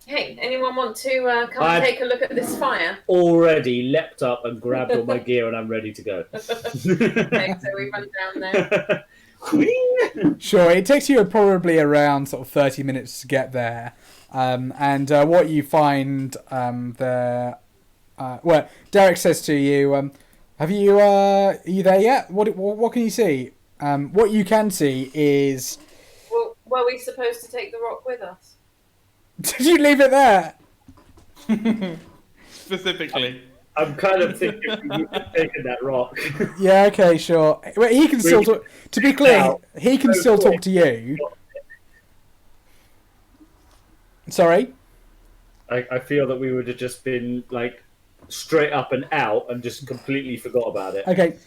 Hey, anyone want to come I've- take a look at this fire? Already leapt up and grabbed all my gear and I'm ready to go. Okay, so we run down there. Sure, it takes you probably around sort of 30 minutes to get there. And what you find there... well, Derek says to you, are you there yet? What can you see? What you can see is... Well, were we supposed to take the rock with us? Did you leave it there? Specifically. I'm kind of thinking you've taken that rock. Yeah, okay, sure. Well, he can still talk... To be clear, he can still talk to you. Sorry? I feel that we would have just been like straight up and out and just completely forgot about it. Okay.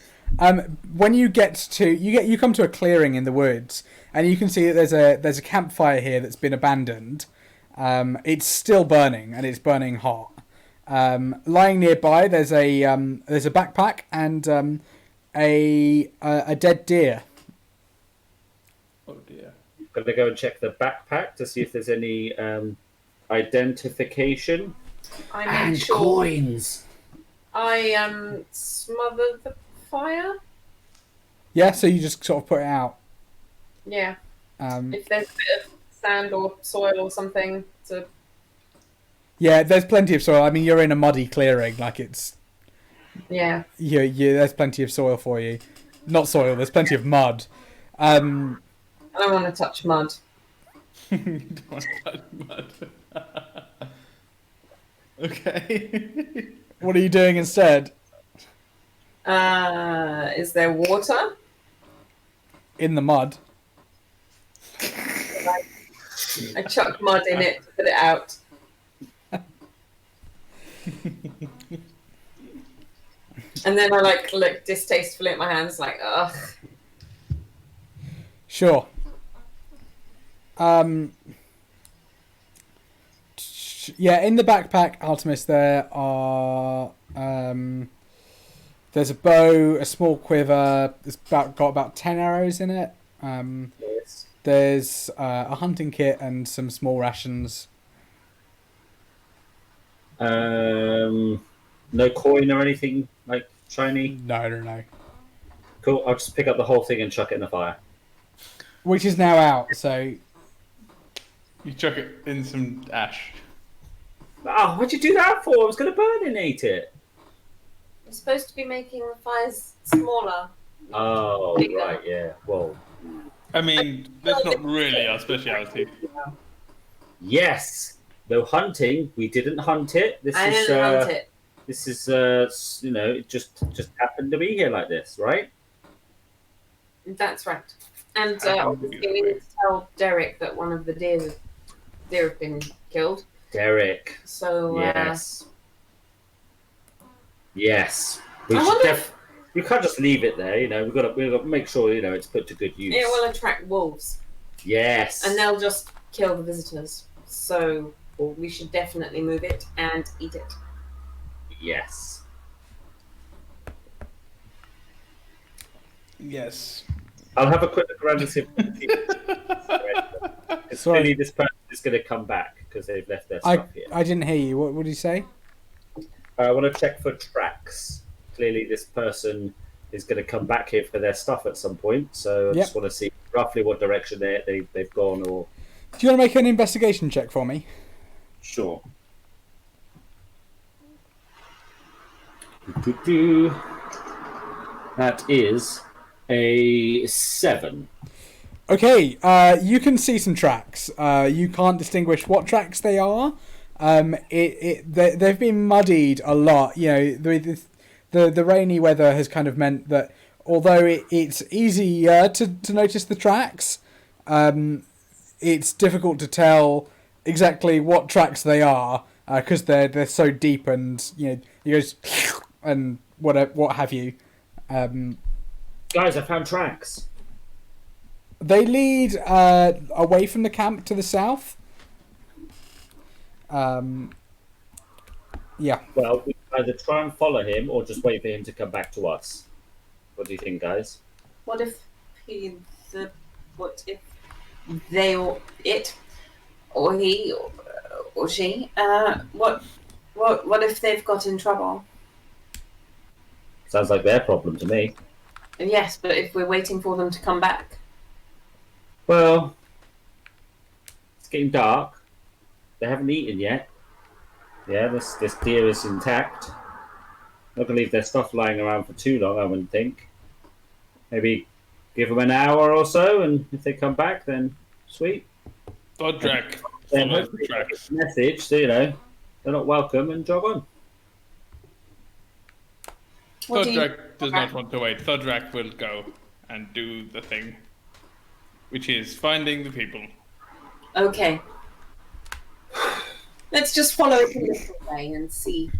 When you get to you come to a clearing in the woods, and you can see that there's a campfire here that's been abandoned. It's still burning, and it's burning hot. Lying nearby, there's a backpack and a dead deer. Oh dear. Gonna go and check the backpack to see if there's any identification. I made sure coins. I smothered the fire. Yeah, so you just sort of put it out. Yeah. Um, If there's a bit of sand or soil or something to... yeah, there's plenty of soil. I mean, you're in a muddy clearing, like it's Yeah. there's plenty of soil for you. Not soil. There's plenty of mud. I don't want to touch mud. Don't want to touch mud. Okay. What are you doing instead? Is there water? In the mud. I chuck mud in it to put it out. And then I look distastefully at my hands, like, ugh. Sure. Yeah, in the backpack, Artemis, there are there's a bow, a small quiver. It's got about 10 arrows in it. Yes. There's a hunting kit and some small rations. No coin or anything like shiny. No. Cool. I'll just pick up the whole thing and chuck it in the fire. Which is now out, so You chuck it in some ash. Oh, what'd you do that for? I was going to burninate it. We're supposed to be making the fires smaller. Oh, Bigger. right, yeah. Well, I mean, that's not really our speciality. yes. Though hunting, we didn't hunt it. This I is didn't hunt it. this is it just happened to be here like this, right? That's right. And I can obviously do we that. need to tell Derek that one of the deer have been killed. Derek. So Yes. Yes. We I should wonder if- we can't just leave it there, you know. We've got to make sure, you know, it's put to good use. it will attract wolves. Yes. And they'll just kill the visitors. So we should definitely move it and eat it. Yes. Yes. I'll have a quick look around and see if Sorry. clearly this person is going to come back because they've left their stuff here. I didn't hear you. What did you say? I want to check for tracks. Clearly this person is going to come back here for their stuff at some point, so I Yep. just want to see roughly what direction they've gone or... Do you want to make an investigation check for me? Sure. That is a 7. Okay, you can see some tracks. You can't distinguish what tracks they are. They've been muddied a lot. You know, the rainy weather has kind of meant that although it's easier to notice the tracks, it's difficult to tell exactly what tracks they are because they're so deep and you goes and what have you. Guys, I found tracks. They lead away from the camp to the south. Yeah. Well, we can either try and follow him or just wait for him to come back to us. What do you think, guys? What if they or it or he or she? What if they've got in trouble? Sounds like their problem to me. Yes, but if we're waiting for them to come back, Well, it's getting dark. They haven't eaten yet. Yeah, this deer is intact. Not gonna leave their stuff lying around for too long, I wouldn't think. Maybe give them an hour or so, and if they come back, then sweet. Thodrak Then follows hopefully the tracks. message, so they're not welcome, and jog on. what do you? Thodrak does not want to wait. Thodrak will go and do the thing, which is finding the people. Okay. Let's just follow it a little way and see.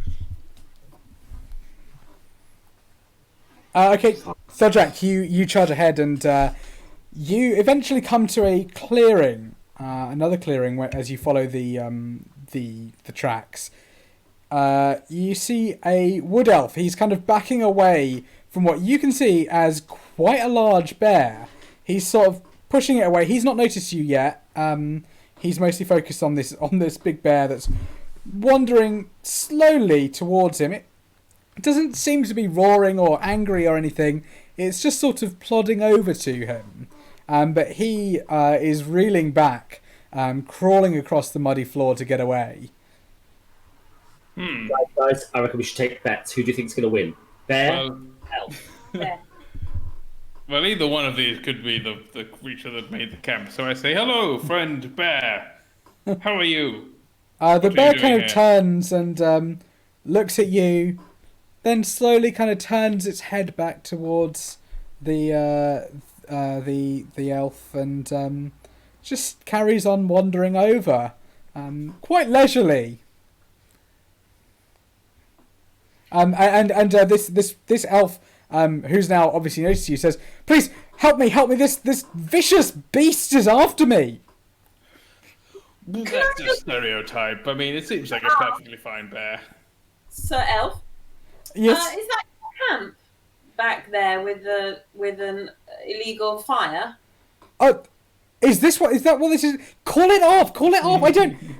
Okay, Thodrak, you charge ahead and you eventually come to a clearing, another clearing where, as you follow the tracks. You see a wood elf. He's kind of backing away from what you can see as quite a large bear. He's sort of pushing it away. He's not noticed you yet. He's mostly focused on this big bear that's wandering slowly towards him. It doesn't seem to be roaring or angry or anything. It's just sort of plodding over to him. But he is reeling back, crawling across the muddy floor to get away. Guys, I reckon we should take bets. Who do you think's going to win? Bear? Well, Elf? There. well, either one of these could be the creature that made the camp. So I say, hello, friend bear. How are you? The What are bear you kind doing of here? turns and looks at you, then slowly kind of turns its head back towards the elf and just carries on wandering over, quite leisurely. This elf, who's now obviously noticed you, says, "Please help me! This vicious beast is after me." That's a stereotype. I mean, it seems like a perfectly fine bear. Sir Elf, Yes. is that your camp back there with an illegal fire? Is that what this is? Call it off! Call it off!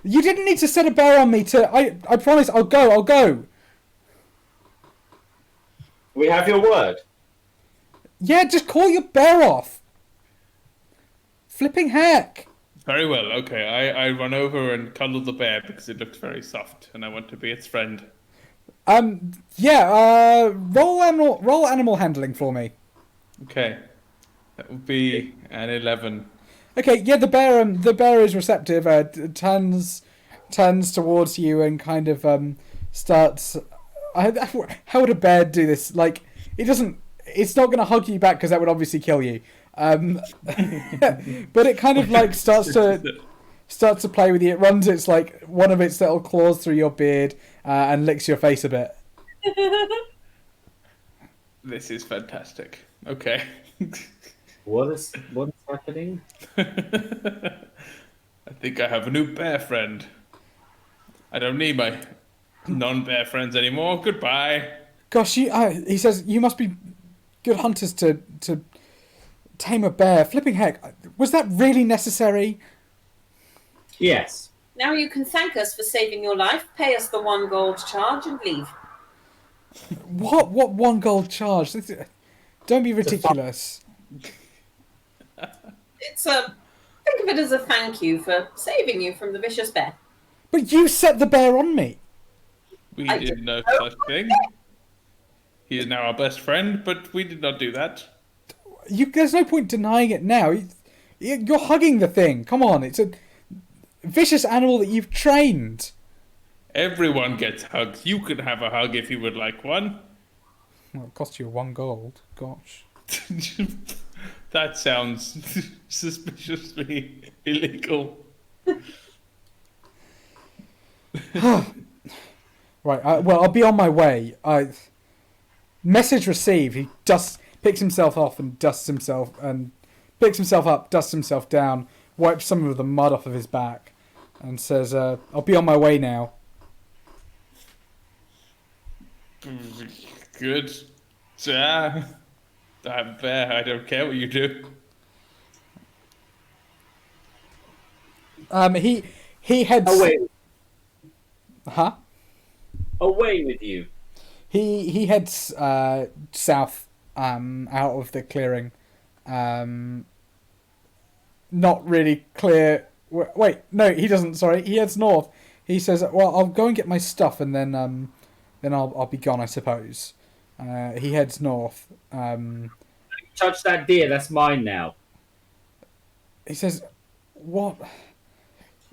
You didn't need to set a bear on me to. I promise. I'll go. We have your word. Yeah, just call your bear off. Flipping heck. Very well. Okay, I run over and cuddle the bear because it looked very soft, and I want to be its friend. Yeah. Roll animal handling for me. Okay, that would be an 11. Okay. Yeah. The bear is receptive. Turns towards you and kind of starts. How would a bear do this? Like, it doesn't. It's not going to hug you back because that would obviously kill you. But it kind of like starts to play with you. It runs its like one of its little claws through your beard and licks your face a bit. This is fantastic. Okay. What is happening? I think I have a new bear friend. I don't need my non-bear friends anymore. Goodbye. Gosh, he says you must be good hunters to tame a bear. Flipping heck, was that really necessary? Yes. Now you can thank us for saving your life, pay us the 1 gold charge, and leave. What 1 gold charge? Don't be ridiculous. It's a think of it as a thank you for saving you from the vicious bear. But you set the bear on me. We I did didn't no know. such thing. He is now our best friend, but we did not do that. There's no point denying it now. You're hugging the thing. Come on, it's a vicious animal that you've trained. Everyone gets hugs. You could have a hug if you would like one. Well, it cost you 1 gold. Gosh. That sounds suspiciously illegal. Right. Well, I'll be on my way. Message received. He picks himself off and dusts himself and picks himself up, dusts himself down, wipes some of the mud off of his back, and says, "I'll be on my way now." Good. Yeah. I'm fair. I don't care what you do. He heads. Away, Huh? away with you. He heads south out of the clearing. Not really clear. Wait, no, he doesn't. Sorry, he heads north. He says, "Well, I'll go and get my stuff, and then I'll be gone, I suppose." He heads north. Touch that deer. That's mine now. He says, "What?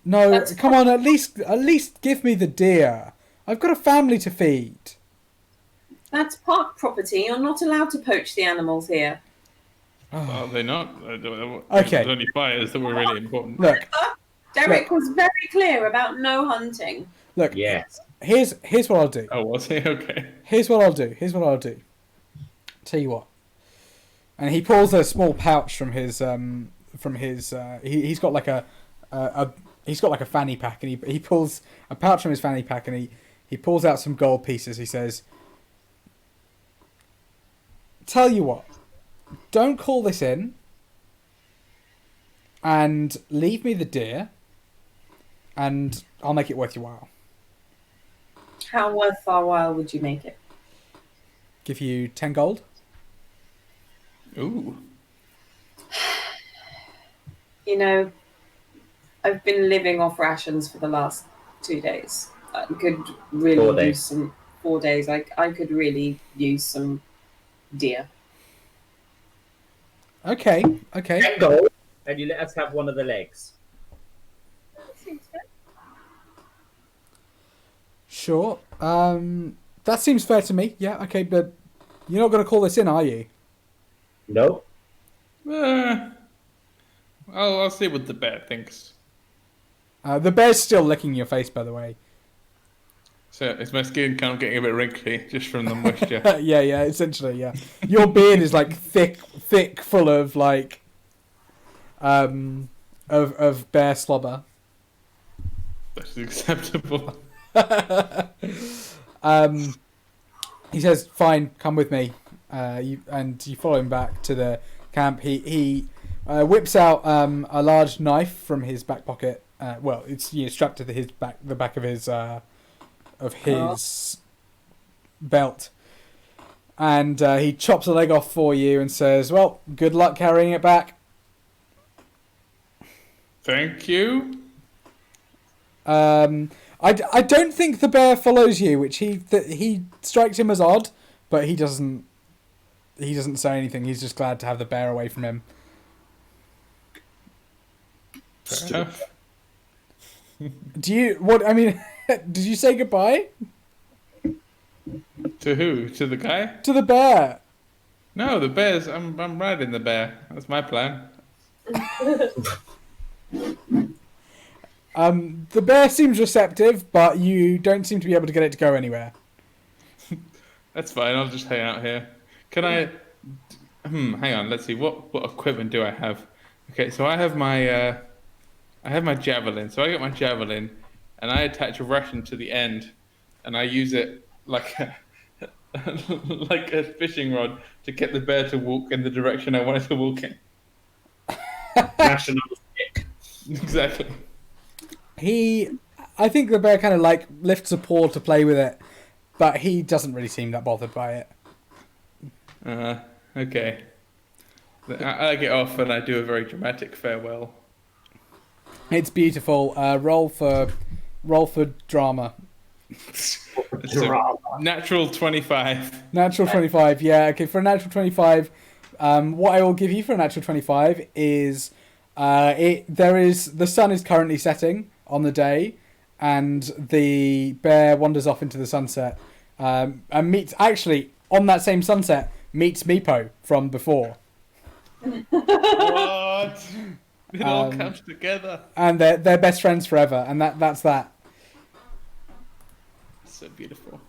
No, That's come on. At least give me the deer. I've got a family to feed." That's park property. You're not allowed to poach the animals here. Are they not? Okay. There's only fires that were really important. Look, Derek was very clear about no hunting. look. Yes. Here's what I'll do. Oh, was he? Okay. Here's what I'll do. Tell you what. And he pulls a small pouch from his he's got like a fanny pack, and he pulls a pouch from his fanny pack, and he pulls out some gold pieces. He says, "Tell you what, don't call this in, and leave me the deer, and I'll make it worth your while. How worth our while would you make it? Give you 10 gold." Ooh. You know, I've been living off rations for the last 2 days. I could 4 really days. use some 4 days. I could really use some deer. Okay. 10 gold, and you let us have one of the legs. Sure. That seems fair to me. Yeah, okay, but you're not going to call this in, are you? No. I'll see what the bear thinks. The bear's still licking your face, by the way. So is my skin kind of getting a bit wrinkly just from the moisture? Yeah, essentially, yeah. Your beard is like thick, full of like, of bear slobber. That's acceptable. He says, "Fine, come with me." You follow him back to the camp. He whips out a large knife from his back pocket. Well, it's strapped to the back of his belt, and he chops a leg off for you and says, "Well, good luck carrying it back." Thank you. I don't think the bear follows you, which he strikes him as odd, but he doesn't say anything. He's just glad to have the bear away from him. Fair enough. Do you what? I mean, did you say goodbye To who? To the guy? to the bear? No, the bears. I'm riding the bear. That's my plan. The bear seems receptive, but you don't seem to be able to get it to go anywhere. That's fine. I'll just hang out here. Can I? Hang on. Let's see. What equipment do I have? Okay, so I have my javelin. So I get my javelin, and I attach a ration to the end, and I use it like like a fishing rod to get the bear to walk in the direction I want it to walk in. Ration on the stick. Exactly. I think the bear kind of like lifts a paw to play with it, but he doesn't really seem that bothered by it. Okay. I get off and I do a very dramatic farewell. It's beautiful. Roll for drama. It's a natural 25. Natural 25. Yeah. Okay. For a natural 25, what I will give you for a natural 25 is, the sun is currently setting on the day, and the bear wanders off into the sunset, and meets on that same sunset meets Meepo from before. What? It all comes together. And they're best friends forever, and that's that. So beautiful.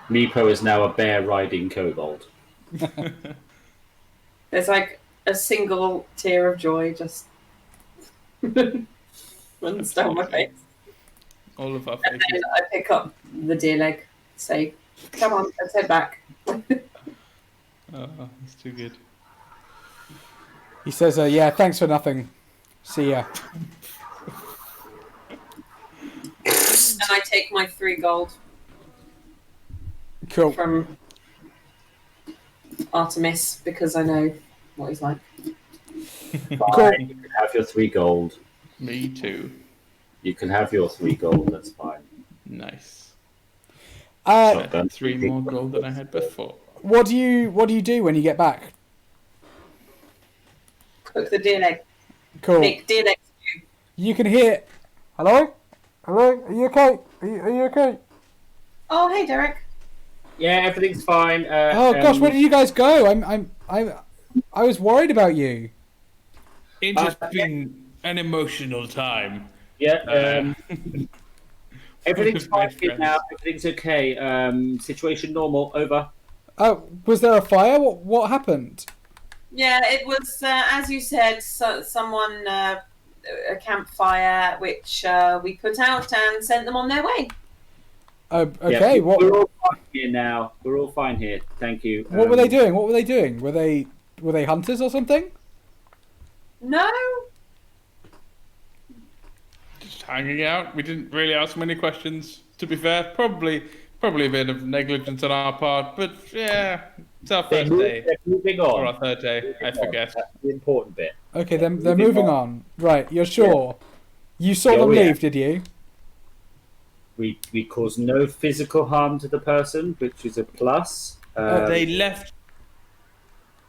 Meepo is now a bear riding kobold. There's like a single tear of joy just runs down my face. All of our And faces. then I pick up the deer leg, say, "Come on, let's head back." Oh, that's too good. He says, "Yeah, thanks for nothing. See ya." And I take my 3 gold Cool. from Artemis because I know what he's like. Fine, you can have your 3 gold. Me too. You can have your 3 gold, that's fine. Nice. Shotgun. 3 more gold than I had before. What do you do when you get back? Cook the deer leg. Cool. Make deer leg stew. You can hear. Hello? Hello? Are you okay? Are you okay? Oh, hey, Derek. Yeah, everything's fine. Oh gosh, where did you guys go? I was worried about you. It's just been an emotional time. Yeah, everything's With fine my here now. Everything's okay. Situation normal. Over. Oh, was there a fire? What happened? Yeah, it was, as you said, someone, a campfire, which we put out and sent them on their way. Okay. Yeah, What we're all fine here now. We're all fine here. Thank you. what were they doing? What were they doing? Were they hunters or something? No? Just hanging out. We didn't really ask many questions, to be fair. Probably a bit of negligence on our part, but yeah, it's our first day. They're moving Or on. our third day, I forget. That's the important bit. Okay, they're Moving moving on. Right, you're sure? You saw Yeah, them yeah. leave, did you? We cause no physical harm to the person, which is a plus. They left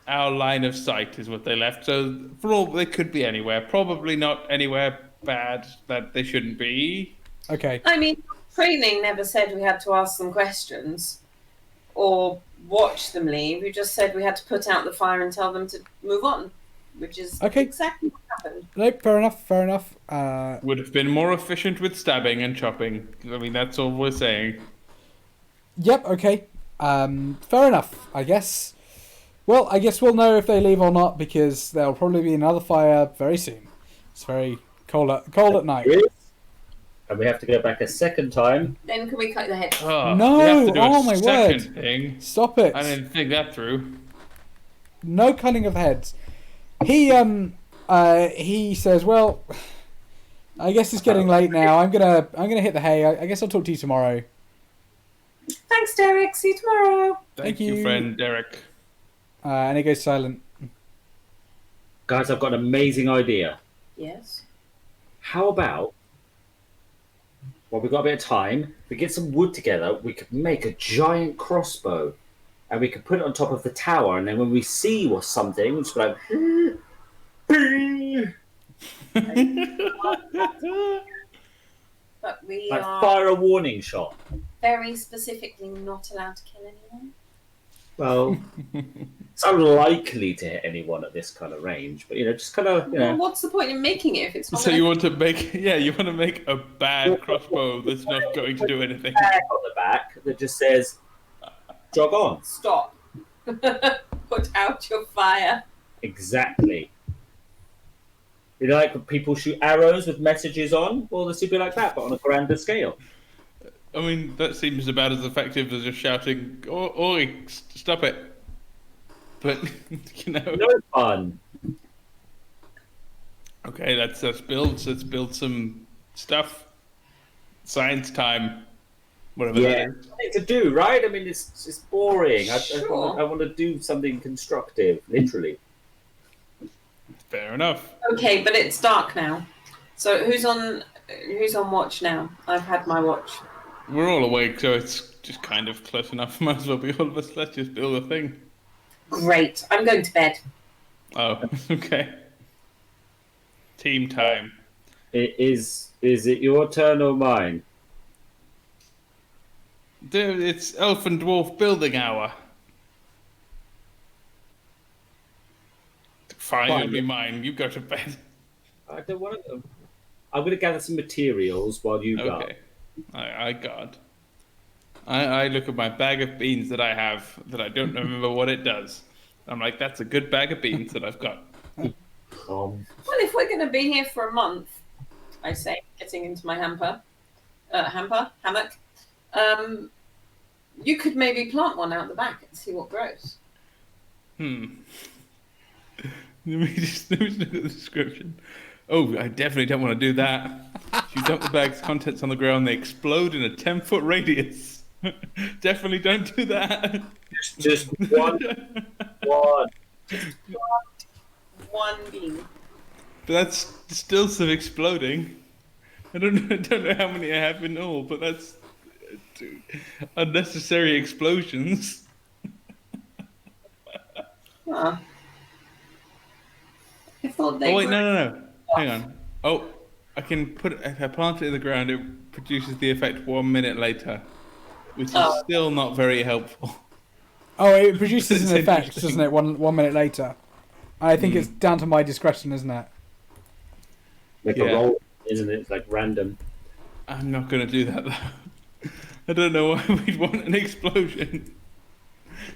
our line of sight, is what they left. So for all they could be anywhere, probably not anywhere bad that they shouldn't be. Okay. I mean, training never said we had to ask them questions or watch them leave. We just said we had to put out the fire and tell them to move on, which is Okay. exactly what happened. Nope, fair enough. Would have been more efficient with stabbing and chopping. I mean, that's all we're saying. Yep, okay. Fair enough, I guess. Well, I guess we'll know if they leave or not because there'll probably be another fire very soon. It's very cold at night. And we have to go back a second time. Then can we cut the head? Oh, No, we have to do oh a my second word. thing. Stop it. I didn't think that through. No cutting of heads. He says, "Well, I guess it's getting late now. I'm gonna hit the hay. I guess I'll talk to you tomorrow." Thanks, Derek. See you tomorrow. Thank Thank you, you. friend Derek. And he goes silent. Guys, I've got an amazing idea. Yes. How about, well, we've got a bit of time, we get some wood together, we could make a giant crossbow, and we could put it on top of the tower, and then when we see or something, we'll just be like, But we like are fire a warning shot. very specifically not allowed to kill anyone. Well, it's unlikely to hit anyone at this kind of range, but just kind of, Well, what's the point in making it if it's not So gonna- you want to make a bad crossbow that's not going to do anything. tag on the back that just says, jog on. Stop. Put out your fire. Exactly. You know, like when people shoot arrows with messages on? Well, this would be like that, but on a grander scale. I mean, that seems about as effective as just shouting, Oi, stop it. But, you know. No fun. Okay, let's build some stuff. Science time. Whatever that Yeah, is. something to do, right? I mean, it's boring. Sure. I want to do something constructive, literally. Fair enough. Okay, but it's dark now. So who's on watch now? I've had my watch. We're all awake, so it's just kind of close enough. Might as well be all of us. Let's just build a thing. Great. I'm going to bed. Oh, okay. Team time. Is it your turn or mine? Dude, it's elf and dwarf building hour. Fine, it'll be mine. You go to bed. I don't want to. I'm going to gather some materials while you go. Okay. I guard. I look at my bag of beans that I have that I don't remember what it does. I'm like, that's a good bag of beans that I've got. Um, Well, if we're going to be here for a month, I say, getting into my hammock. You could maybe plant one out the back and see what grows. Let me just look at the description. Oh, I definitely don't want to do that. If you dump the bag's contents on the ground, they explode in a 10-foot radius. Definitely don't do that. just one. One bean. But that's still some exploding. I don't know how many I have in all, but that's unnecessary explosions. Huh. I thought they Oh wait, were... no. Hang on. Oh, I can put it, if I plant it in the ground, it produces the effect 1 minute later, which is still not very helpful. Oh, it produces It's an effect, interesting. doesn't it? 1 minute later. I think it's down to my discretion, isn't it? Like Yeah. a roll, isn't it? It's like random. I'm not going to do that though. I don't know why we'd want an explosion.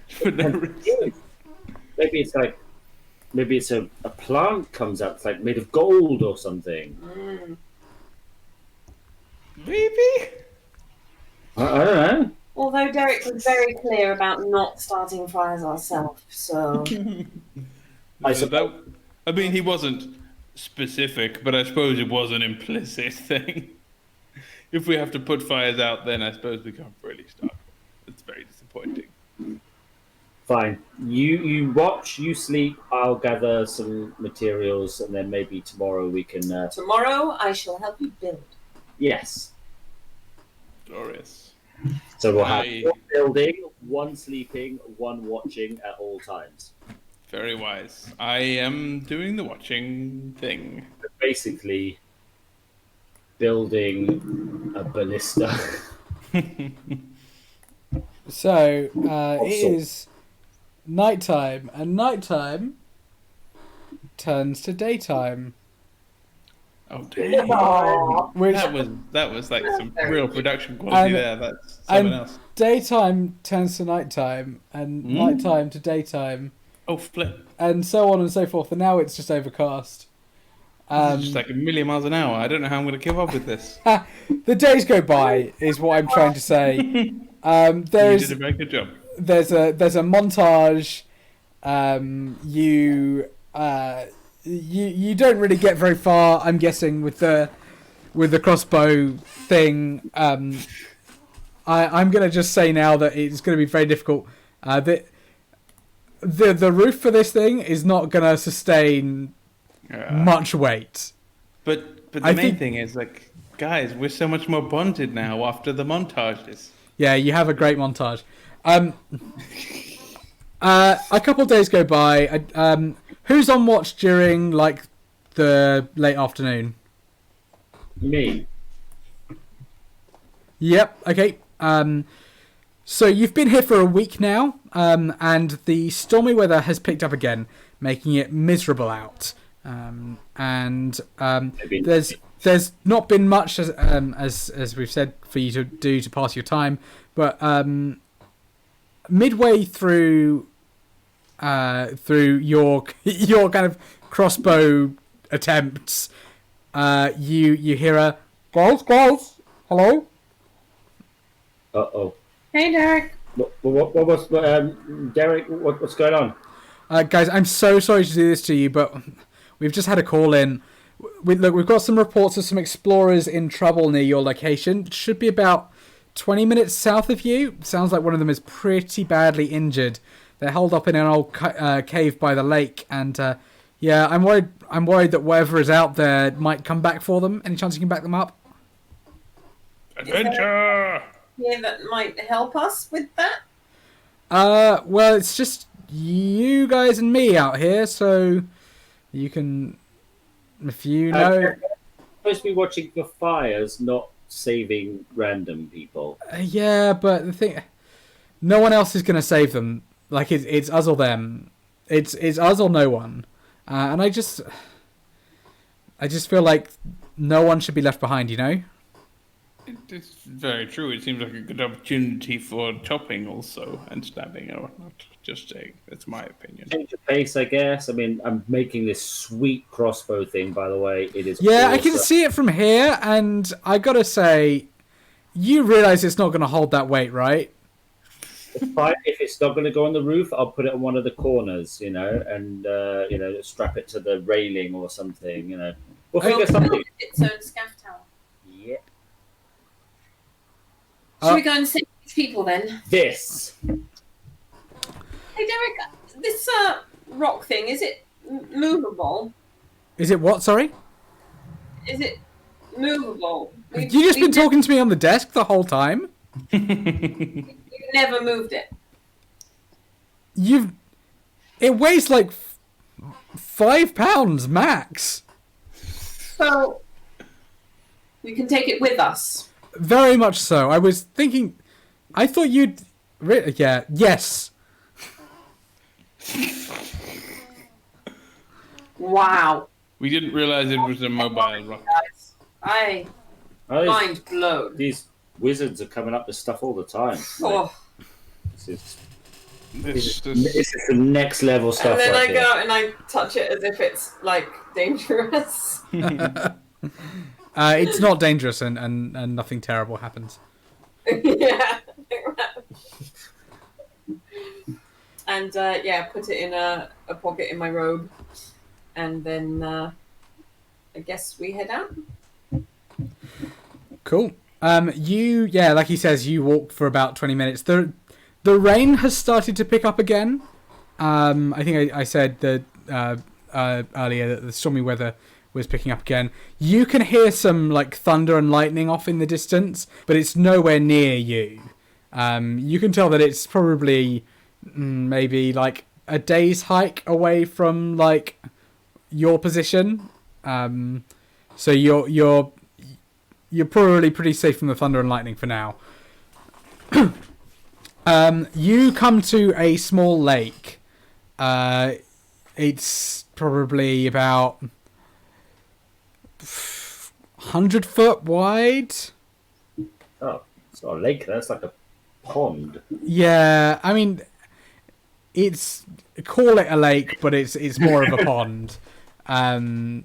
For no reason. Maybe it's a plant comes up, it's like made of gold or something. Maybe? I don't know. Although Derek was very clear about not starting fires ourselves, so... I mean, he wasn't specific, but I suppose it was an implicit thing. If we have to put fires out, then I suppose we can't really start. It's very disappointing. Fine. You watch, you sleep, I'll gather some materials, and then maybe tomorrow we can... Tomorrow, I shall help you build. Yes. Glorious. So we'll have I- one building, one sleeping, one watching at all times. Very wise. I am doing the watching thing. Basically, building a ballista. So, it Also- is nighttime, and nighttime turns to daytime. Oh damn! Which That was like some Very real good. production quality And- there. That's something and- else. daytime turns to nighttime, and nighttime to daytime, Oh flip! and so on and so forth. And now it's just overcast. Just like a million miles an hour. I don't know how I'm going to keep up with this. The days go by, is what I'm trying to say. You There's did a very good job. there's a montage. You don't really get very far, I'm guessing, with the crossbow thing. I'm gonna just say now that it's gonna be very difficult. The roof for this thing is not gonna sustain much weight. But the I main think- thing is like, guys, we're so much more bonded now after the montages. Yeah, you have a great montage. A couple of days go by. Who's on watch during like the late afternoon? Me. Yep. Okay. So you've been here for a week now, and the stormy weather has picked up again, making it miserable out. Maybe. There's not been much as we've said for you to do to pass your time, but midway through your kind of crossbow attempts, you hear a guys, hello. Uh-oh. Hey, Derek. What was Derek? What's going on? Guys, I'm so sorry to do this to you, but we've just had a call in. We've got some reports of some explorers in trouble near your location. It should be about 20 minutes south of you. Sounds like one of them is pretty badly injured. They're holed up in an old cave by the lake, and yeah, I'm worried that whatever is out there might come back for them. Any chance you can back them up? Adventure! Yeah, that might help us with that. Well, it's just you guys and me out here, so you can, if you know. You're supposed to be watching for fires, not saving random people. Yeah, but the thing, no one else is gonna save them. Like it's us or them. It's us or no one. And I just feel like no one should be left behind. You know. It's very true. It seems like a good opportunity for chopping also and stabbing and whatnot. Just saying. That's my opinion. Change of pace, I guess. I mean, I'm making this sweet crossbow thing, by the way. It is. Yeah, awesome. I can see it from here, and I gotta say, you realize it's not gonna hold that weight, right? It's fine. If it's not going to go on the roof, I'll put it on one of the corners, and strap it to the railing or something. We'll figure something. Its own scaff tower. Yeah. Should we go and save these people then? This. Hey, Derek, this rock thing, is it movable? Is it what? Sorry. Is it movable? You just been talking to me on the desk the whole time. You've never moved it. It weighs like 5 pounds max. So we can take it with us. Very much so. I was thinking. I thought you'd. Yeah. Yes. Wow. We didn't realize it was a mobile rock. Guys, mind blown. These wizards are coming up with stuff all the time. Oh. This This, is the next level stuff. And then right I go out and I touch it as if it's like dangerous. It's not dangerous, and nothing terrible happens. Yeah. And put it in a pocket in my robe, and then I guess we head out. Cool. Like he says, you walk for about 20 minutes. The rain has started to pick up again. I think I said that earlier that the stormy weather was picking up again. You can hear some like thunder and lightning off in the distance, but it's nowhere near you. You can tell that it's probably maybe like a day's hike away from like your position. So you're probably pretty safe from the thunder and lightning for now. You come to a small lake. It's probably about 100 foot wide. Oh, it's not a lake. That's like a pond. Yeah, I mean, call it a lake, but it's more of a pond. I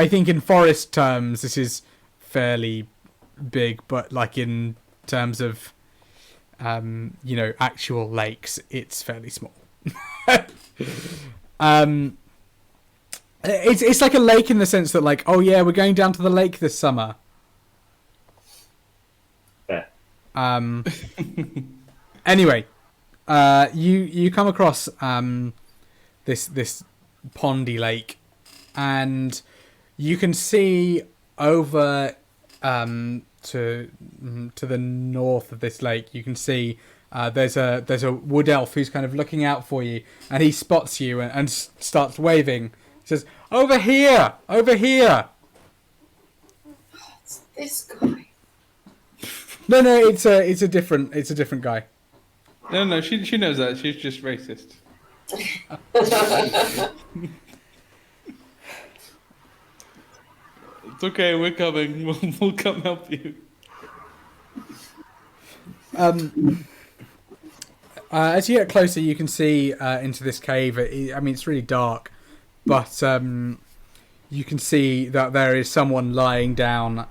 think in forest terms, this is fairly big, but like in terms of actual lakes, it's fairly small. It's like a lake in the sense that like, oh yeah, we're going down to the lake this summer. Yeah. Anyway, you come across this pondy lake, and you can see over to the north of this lake. You can see there's a wood elf who's kind of looking out for you, and he spots you and starts waving. He says, "Over here, over here." It's this guy. No, it's a different guy. No, she knows that. She's just racist. It's okay, we're coming. We'll come help you. As you get closer, you can see into this cave. I mean, it's really dark, but you can see that there is someone lying down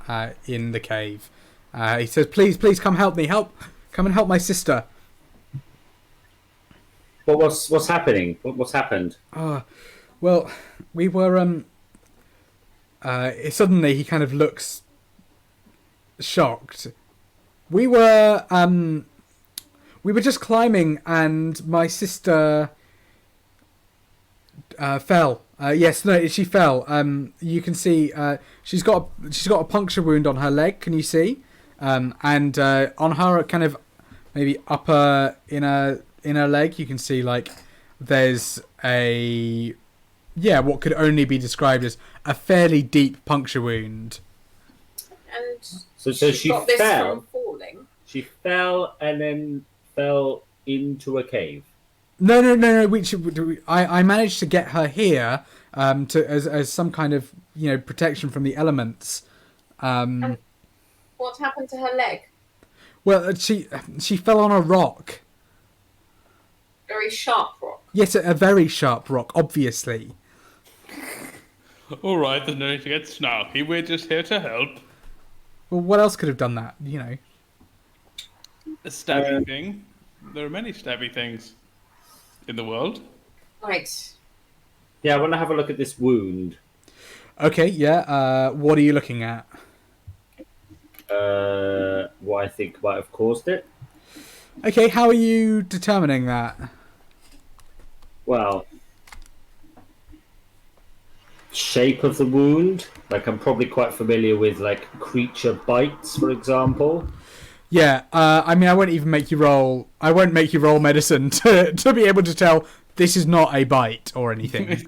in the cave. He says, please come help me. Come and help my sister. But what's happening? What's happened? Well, we were suddenly he kind of looks shocked. We were just climbing, and my sister fell. Yes, no, she fell. You can see she's got a puncture wound on her leg. Can you see? And on her kind of maybe upper inner leg, you can see like there's what could only be described as a fairly deep puncture wound. And So she got this fell. from falling. She fell and then fell into a cave. No. I managed to get her here as some kind of protection from the elements. What happened to her leg? Well, she fell on a rock. Very sharp rock. Yes, a very sharp rock, obviously. All right, there's no need to get snarky. We're just here to help. Well, what else could have done that? A stabby thing. There are many stabby things in the world. Right. Yeah, I want to have a look at this wound. Okay, yeah. What are you looking at? What I think might have caused it. Okay, how are you determining that? Well, shape of the wound. Like, I'm probably quite familiar with like creature bites, for example. Yeah, I mean, I won't even make you roll. I won't make you roll medicine to be able to tell this is not a bite or anything.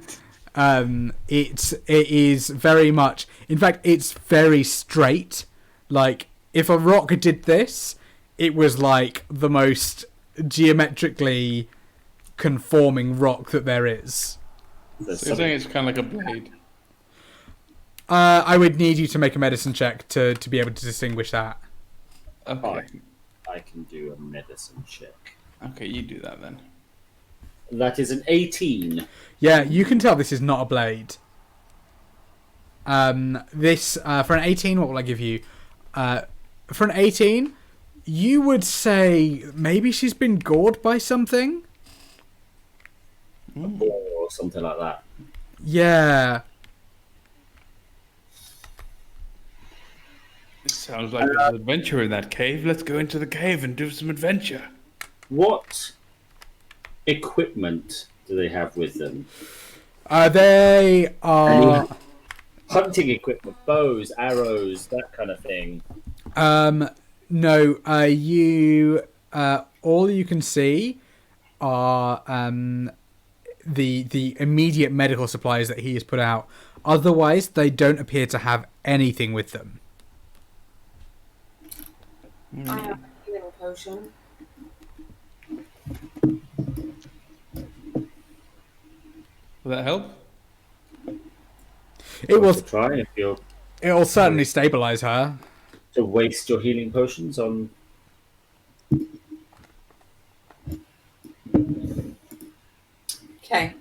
It is very much. In fact, it's very straight. Like, if a rock did this, it was like the most geometrically conforming rock that there is. There's So you're something- saying it's kind of like a blade. I would need you to make a medicine check to be able to distinguish that. Okay. I can do a medicine check. Okay, you do that then. That is an 18. Yeah, you can tell this is not a blade. This for an 18, what will I give you? For an 18, you would say maybe she's been gored by something. Or something like that. Yeah. It sounds like there's an adventure in that cave. Let's go into the cave and do some adventure. What equipment do they have with them? They are. Hunting equipment, bows, arrows, that kind of thing. No. You. All you can see are the immediate medical supplies that he has put out. Otherwise, they don't appear to have anything with them. I have a healing potion. Will that help? It will. To try if you're It will certainly stabilize her. to waste your healing potions on. Okay.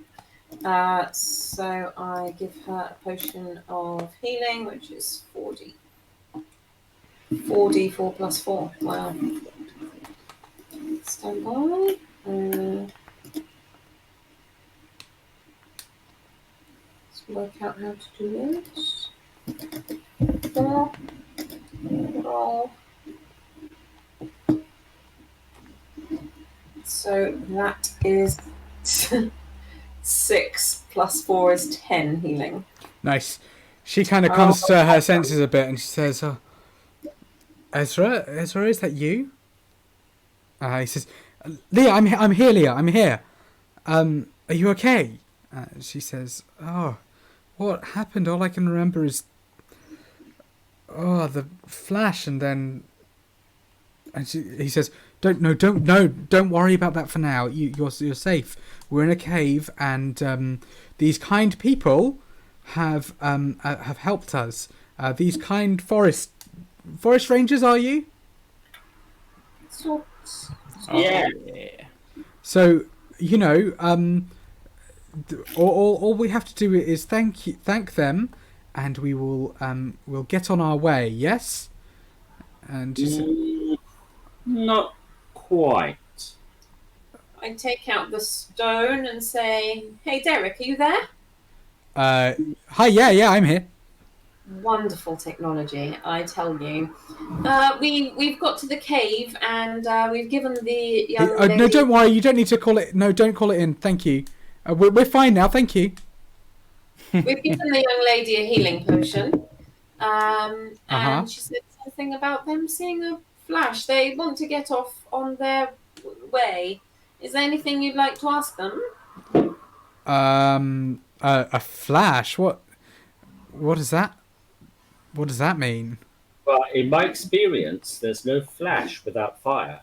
So I give her a potion of healing, which is 4d. 4d4 plus 4. Wow. Stand by. Let's work out how to do this. 4. Roll. So that is 6 plus 4 is 10 healing. Nice. She kind of comes to her senses a bit, and she says, Ezra, is that you?" He says, "Leah, I'm here, Leah, I'm here. Are you okay?" She says, "Oh, what happened? All I can remember is, the flash, and then." And he says, "Don't worry about that for now. You're safe. We're in a cave, and these kind people have helped us. These kind forest rangers, are you?" So, Yeah. So, all we have to do is thank them, and we'll get on our way. Yes. And just, Not quite. I take out the stone and say, "Hey, Derek, are you there?" hi, yeah, I'm here. Wonderful technology, I tell you. We've got to the cave and we've given the young lady... No, don't worry. You don't need to call it. No, don't call it in. Thank you. We're fine now. Thank you. We've given the young lady a healing potion. And she said something about them seeing a flash. They want to get off on their way. Is there anything you'd like to ask them? A flash. What is that? What does that mean? Well, in my experience, there's no flash without fire.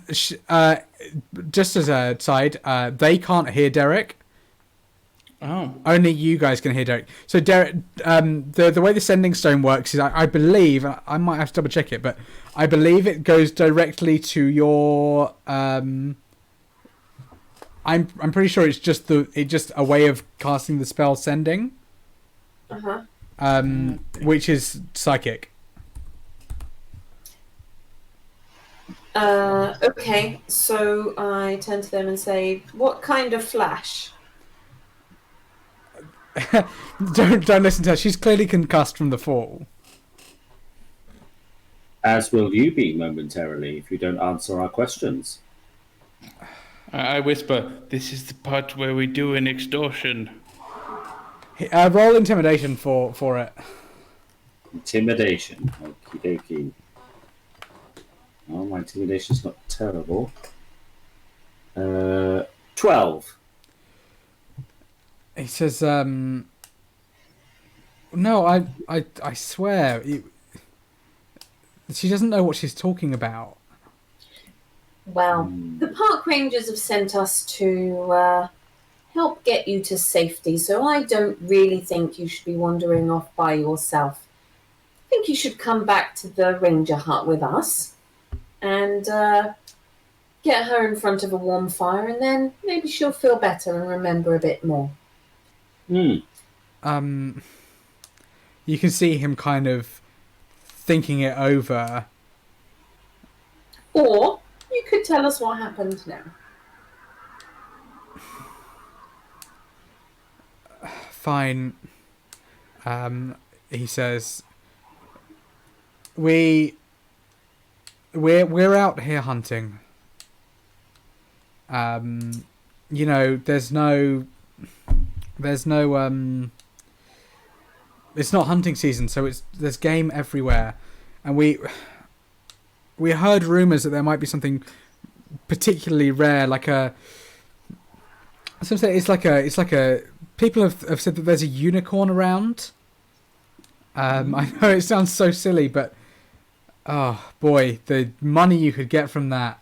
Just as a side, they can't hear Derek. Oh. Only you guys can hear Derek. So Derek, the way the sending stone works is, I believe, I might have to double check it, but I believe it goes directly to your. I'm pretty sure it's just a way of casting the spell sending. Which is psychic. Okay, so I turn to them and say, "What kind of flash?" Don't listen to her. She's clearly concussed from the fall. As will you be momentarily if you don't answer our questions. I whisper, "This is the part where we do an extortion." Roll intimidation for it. Intimidation. Okie dokie. Oh, my intimidation's not terrible. 12. He says, "No, I swear, she doesn't know what she's talking about." Well, the park rangers have sent us to help get you to safety, so I don't really think you should be wandering off by yourself. I think you should come back to the ranger hut with us and get her in front of a warm fire, and then maybe she'll feel better and remember a bit more. You can see him kind of thinking it over. Or you could tell us what happened now. Fine. He says, we're out here hunting. You know, there's no it's not hunting season, so there's game everywhere, and we heard rumors that there might be something particularly rare, like a. Some say it's like a. People have said that there's a unicorn around. I know it sounds so silly, but oh boy, the money you could get from that.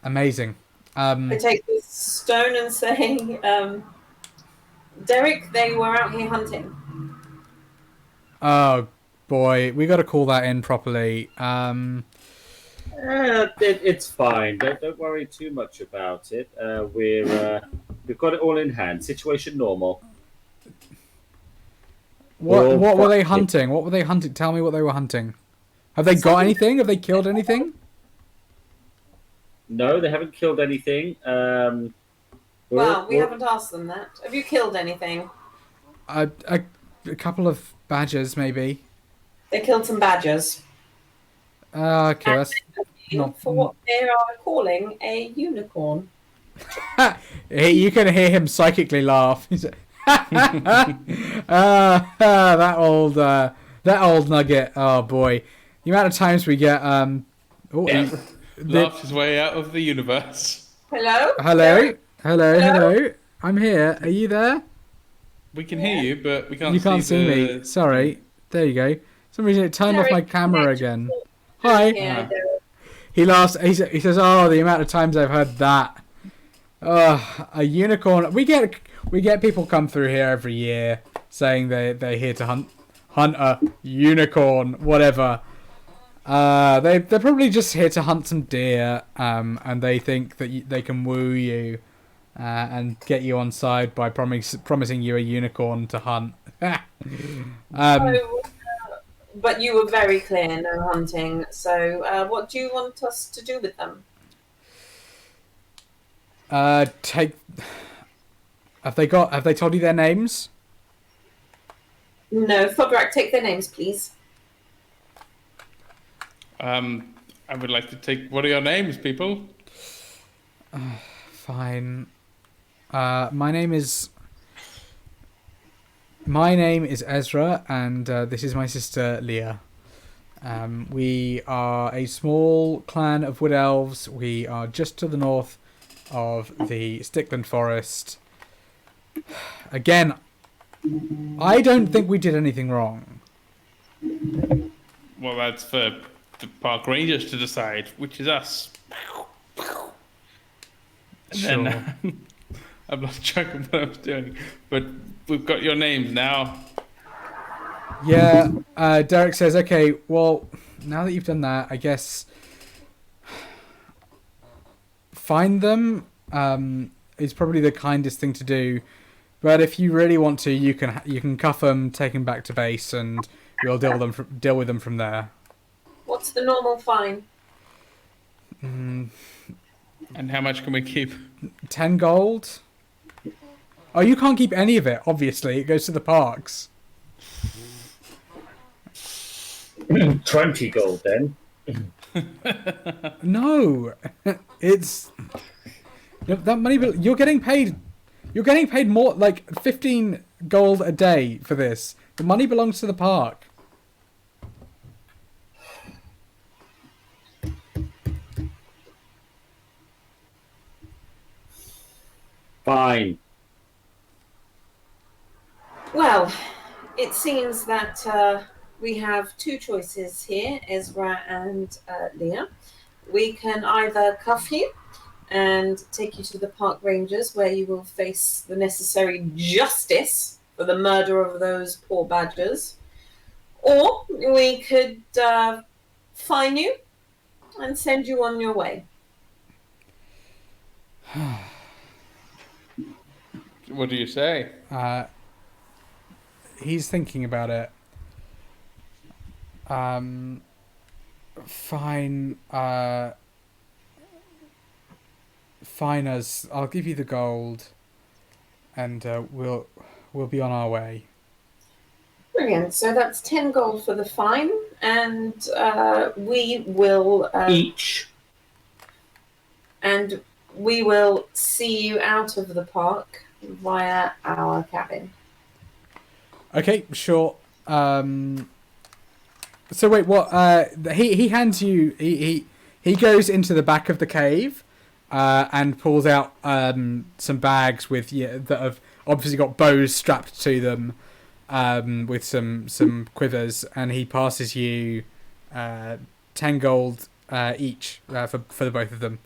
Amazing. I take this stone and say, Derek, they were out here hunting. Oh boy, we got to call that in properly. It's fine. Don't worry too much about it. We've got it all in hand. Situation normal. What were they hunting? What were they hunting? Tell me what they were hunting. Have they got anything? Have they killed anything? No, they haven't killed anything. We haven't asked them that. Have you killed anything? A couple of badgers, maybe. They killed some badgers. Okay, that's not for what they are calling a unicorn. You can hear him psychically laugh. He's that old nugget. Oh boy, the amount of times we get laughs his way out of the universe. Hello. I'm here. Are you there? We can hear you, but we can't. You can't see me. Sorry. There you go. For some reason it turned off my camera again. Hi. Yeah, he laughs. He says, "Oh, the amount of times I've heard that. Oh, a unicorn. We get people come through here every year saying they're here to hunt a unicorn, whatever. They're probably just here to hunt some deer, and they think that they can woo you, and get you on side by promising you a unicorn to hunt. So, but you were very clear, no hunting. So, what do you want us to do with them? Take. Have they told you their names? No, Thobrak, take their names, please. I would like to take. What are your names, people? Fine. My name is Ezra, and this is my sister Leah. We are a small clan of wood elves. We are just to the north of the Stickland Forest. Again, I don't think we did anything wrong. Well, that's for the park rangers to decide, which is us. And then, I'm not joking what I was doing, but we've got your names now. Yeah, Derek says, okay, well, now that you've done that, I guess find them is probably the kindest thing to do. But if you really want to, you can cuff them, take them back to base, and we'll deal with them from there. What's the normal fine? And how much can we keep? 10 gold? Oh, you can't keep any of it, obviously. It goes to the parks. 20 gold then. No, it's that money. You're getting paid. You're getting paid more, like 15 gold a day for this. The money belongs to the park. Fine. Well, it seems that we have two choices here, Ezra and Leah. We can either cuff you and take you to the park rangers, where you will face the necessary justice for the murder of those poor badgers, or we could fine you and send you on your way. What do you say? He's thinking about it. Fine. Fine us. I'll give you the gold, and we'll be on our way. Brilliant. So that's 10 gold for the fine, and we will Each. and we will see you out of the park via our cabin. Okay, sure. So wait, what? He hands you. He goes into the back of the cave, and pulls out some bags with that have obviously got bows strapped to them, with some quivers, and he passes you 10 gold each for the both of them.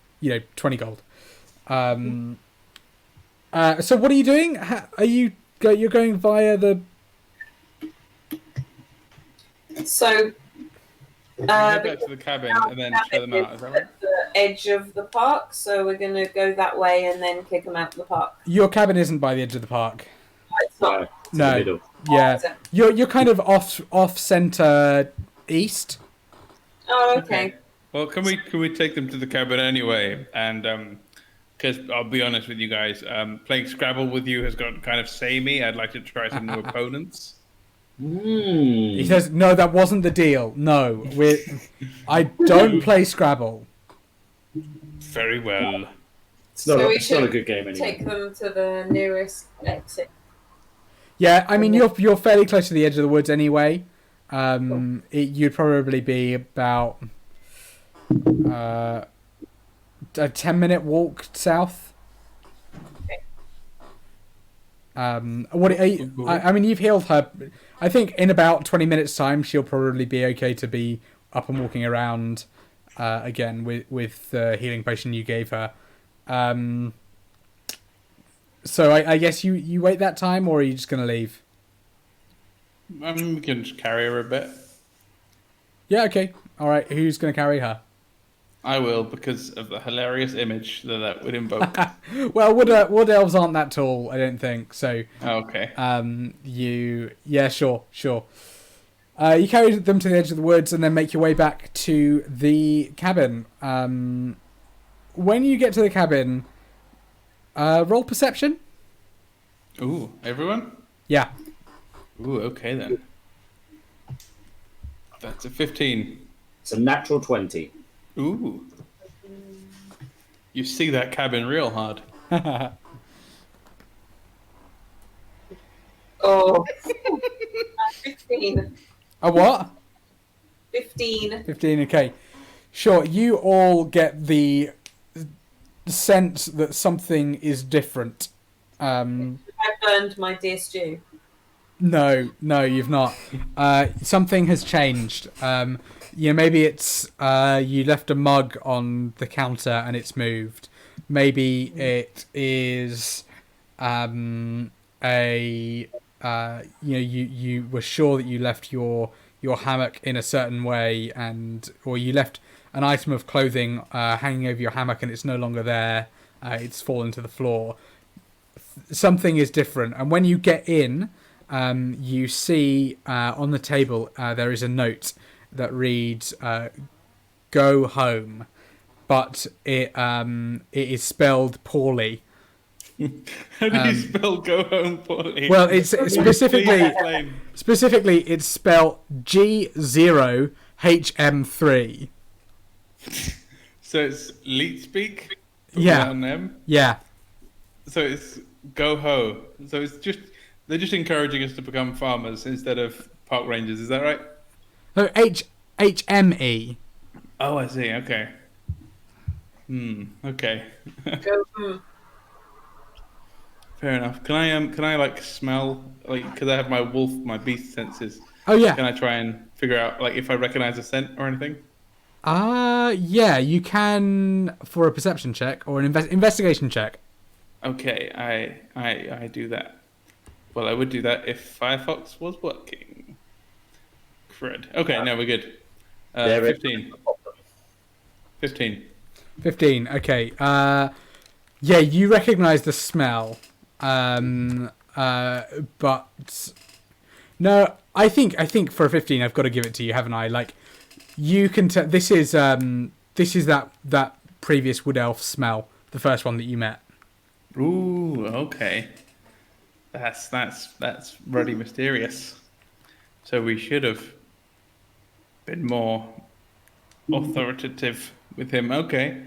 20 gold. So what are you doing? You're going via the. So Go back to the cabin and then show them out. Is that right? at the edge of the park, so we're going to go that way and then kick them out of the park. Your cabin isn't by the edge of the park. It's not. In No. the middle. Yeah, you're kind of off center east. Oh, okay. Well, can we take them to the cabin anyway? And because I'll be honest with you guys, playing Scrabble with you has got kind of samey. I'd like to try some new opponents. He says, "No, that wasn't the deal. No, I don't play Scrabble." Very well. It's not, So we it's not a should good game anyway. Take them to the nearest exit. Yeah, I mean you're fairly close to the edge of the woods anyway. You'd probably be about a 10-minute walk south. What are you, I mean, you've healed her. I think in about 20 minutes' time, she'll probably be okay to be up and walking around again with the healing potion you gave her. So I guess you wait that time, or are you just going to leave? We can just carry her a bit. Yeah, okay. All right, who's going to carry her? I will, because of the hilarious image that would invoke. Well, wood elves aren't that tall, I don't think. So, Okay. sure. You carry them to the edge of the woods and then make your way back to the cabin. When you get to the cabin, roll perception. Ooh, everyone? Yeah. Ooh, okay then. That's a 15. It's a natural 20. Ooh. You see that cabin real hard. Oh. 15. A what? 15. 15, okay. Sure, you all get the sense that something is different. I burned my dear stew. No, you've not. Something has changed. Maybe it's you left a mug on the counter and it's moved. Maybe it is you were sure that you left your hammock in a certain way, or you left an item of clothing hanging over your hammock and it's no longer there. It's fallen to the floor. Something is different, and when you get in, you see on the table there is a note that reads "Go home," but it is spelled poorly. How do you spell "go home" poorly? Well, it's Please specifically explain. it's spelled G0HM3. So it's leet speak? Yeah. On them? Yeah. So it's go ho. So it's just they're just encouraging us to become farmers instead of park rangers. Is that right? Oh, HME. Oh, I see. Okay. Okay. Go, Fair enough. Can I like smell because I have my beast senses. Oh yeah. Can I try and figure out like if I recognize a scent or anything? Yeah, you can for a perception check or an investigation check. Okay, I do that. Well, I would do that if Firefox was working. Crud. Okay, no, we're good. 15. 15. 15. Okay. Yeah, you recognize the smell. But no, I think for a 15, I've got to give it to you, haven't I? Like, you can tell this is that previous wood elf smell, the first one that you met. Ooh, okay. That's really mysterious. So we should have been more authoritative with him. Okay.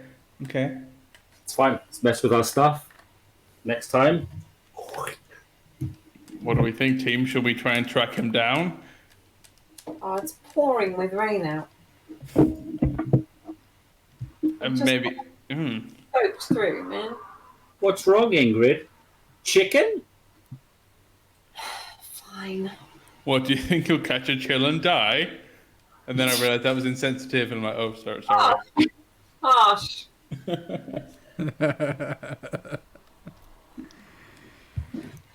It's fine. Let's mess with our stuff. Next time. What do we think, team? Should we try and track him down? Oh, it's pouring with rain out. Maybe. Soaked through, man. What's wrong, Ingrid? Chicken? Fine. What do you think? He'll catch a chill and die? And then I realized that was insensitive, and I'm like, oh, sorry. Harsh.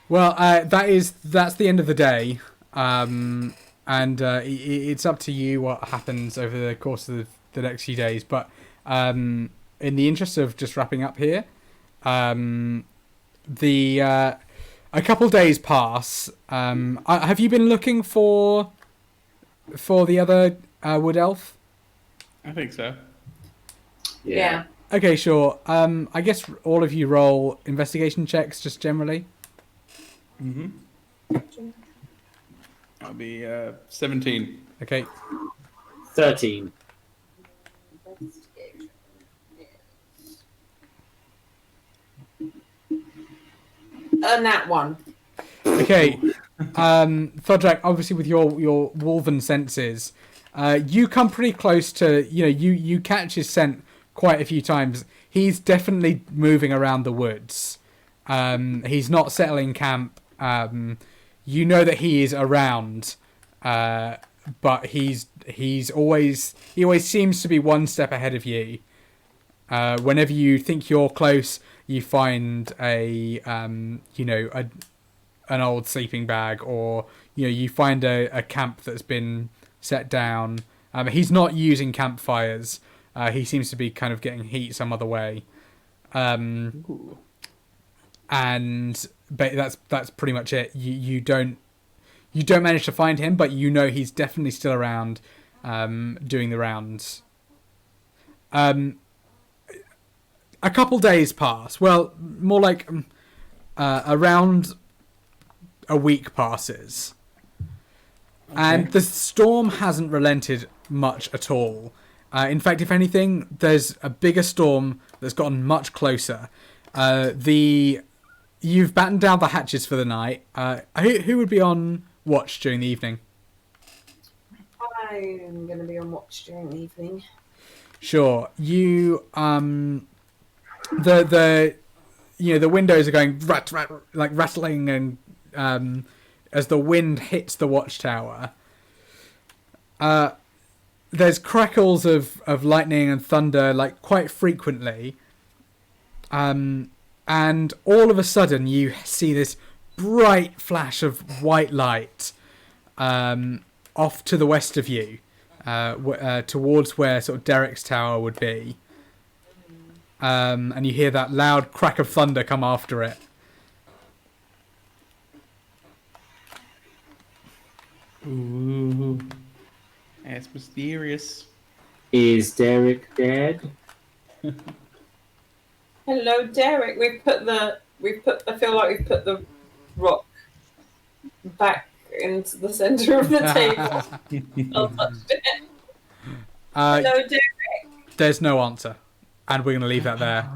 Well, that's the end of the day, and it's up to you what happens over the course of the next few days. But in the interest of just wrapping up here, a couple days pass. Have you been looking for the other wood elf? I think so. Yeah. Okay, sure. I guess all of you roll investigation checks, just generally. I'll be 17. Okay. 13. Nat 1. Okay. Thodrak, obviously with your wolven senses, you come pretty close to, you catch his scent quite a few times. He's definitely moving around the woods. He's not settling camp. You know that he is around, but he always seems to be one step ahead of you. Whenever you think you're close, you find an old sleeping bag, or you find a camp that's been set down, He's not using campfires. He seems to be kind of getting heat some other way. And but that's pretty much it. You don't manage to find him, but you know he's definitely still around, doing the rounds. A couple days pass. Well, more like around a week passes, and the storm hasn't relented much at all. In fact, if anything, there's a bigger storm that's gotten much closer. You've battened down the hatches for the night. Who would be on watch during the evening? I'm going to be on watch during the evening. Sure. You the windows are going rat, like rattling, and as the wind hits the watchtower. There's crackles of lightning and thunder, like, quite frequently. And all of a sudden you see this bright flash of white light off to the west of you, towards where sort of Derek's tower would be. And you hear that loud crack of thunder come after it. Ooh. It's mysterious. Is Derek dead? Hello, Derek. I feel like we've put the rock back into the centre of the table. I'll touch it. Hello, Derek. There's no answer. And we're going to leave that there.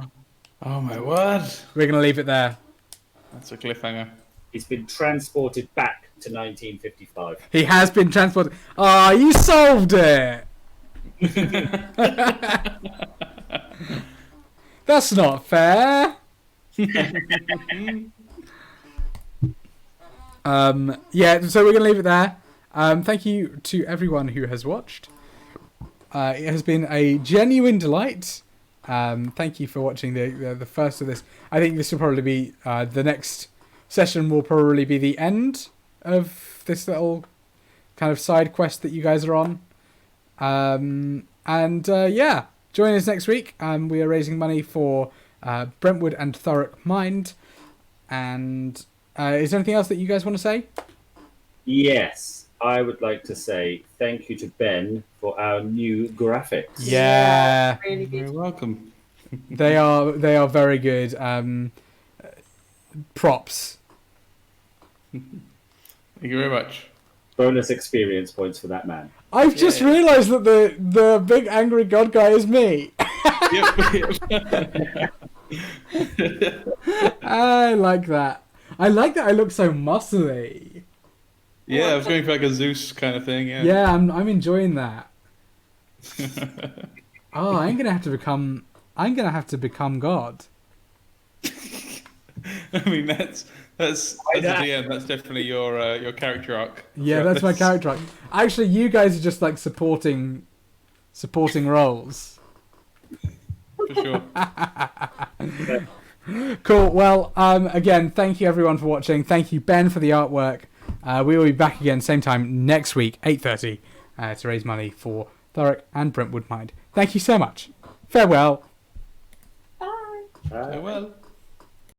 Oh my word. We're going to leave it there. That's a cliffhanger. He's been transported back to 1955. He has been transported. Ah, you solved it! That's not fair. Yeah, so we're going to leave it there. Thank you to everyone who has watched. It has been a genuine delight. Thank you for watching the first of this. I think this will probably be the next session will probably be the end of this little kind of side quest that you guys are on. Yeah, join us next week. We are raising money for Brentwood and Thurrock Mind. And is there anything else that you guys want to say? Yes, I would like to say thank you to Ben for our new graphics. Yeah, Really good. You're welcome. they are very good. Props. Thank you very much. Bonus experience points for that man. I've just realised that the big angry god guy is me. I like that. I like that I look so muscly. Yeah, I was going for like a Zeus kind of thing. Yeah. Yeah, I'm enjoying that. Oh, I'm gonna have to become God. I mean, that's as a DM, that's definitely your character arc. Yeah, throughout that's my this. character arc. Actually, you guys are just like supporting roles. For sure. Cool. Well, again, thank you everyone for watching. Thank you, Ben, for the artwork. We will be back again same time next week, 8:30, to raise money for Thurrock and Brentwood Mind. Thank you so much. Farewell. Bye. Well.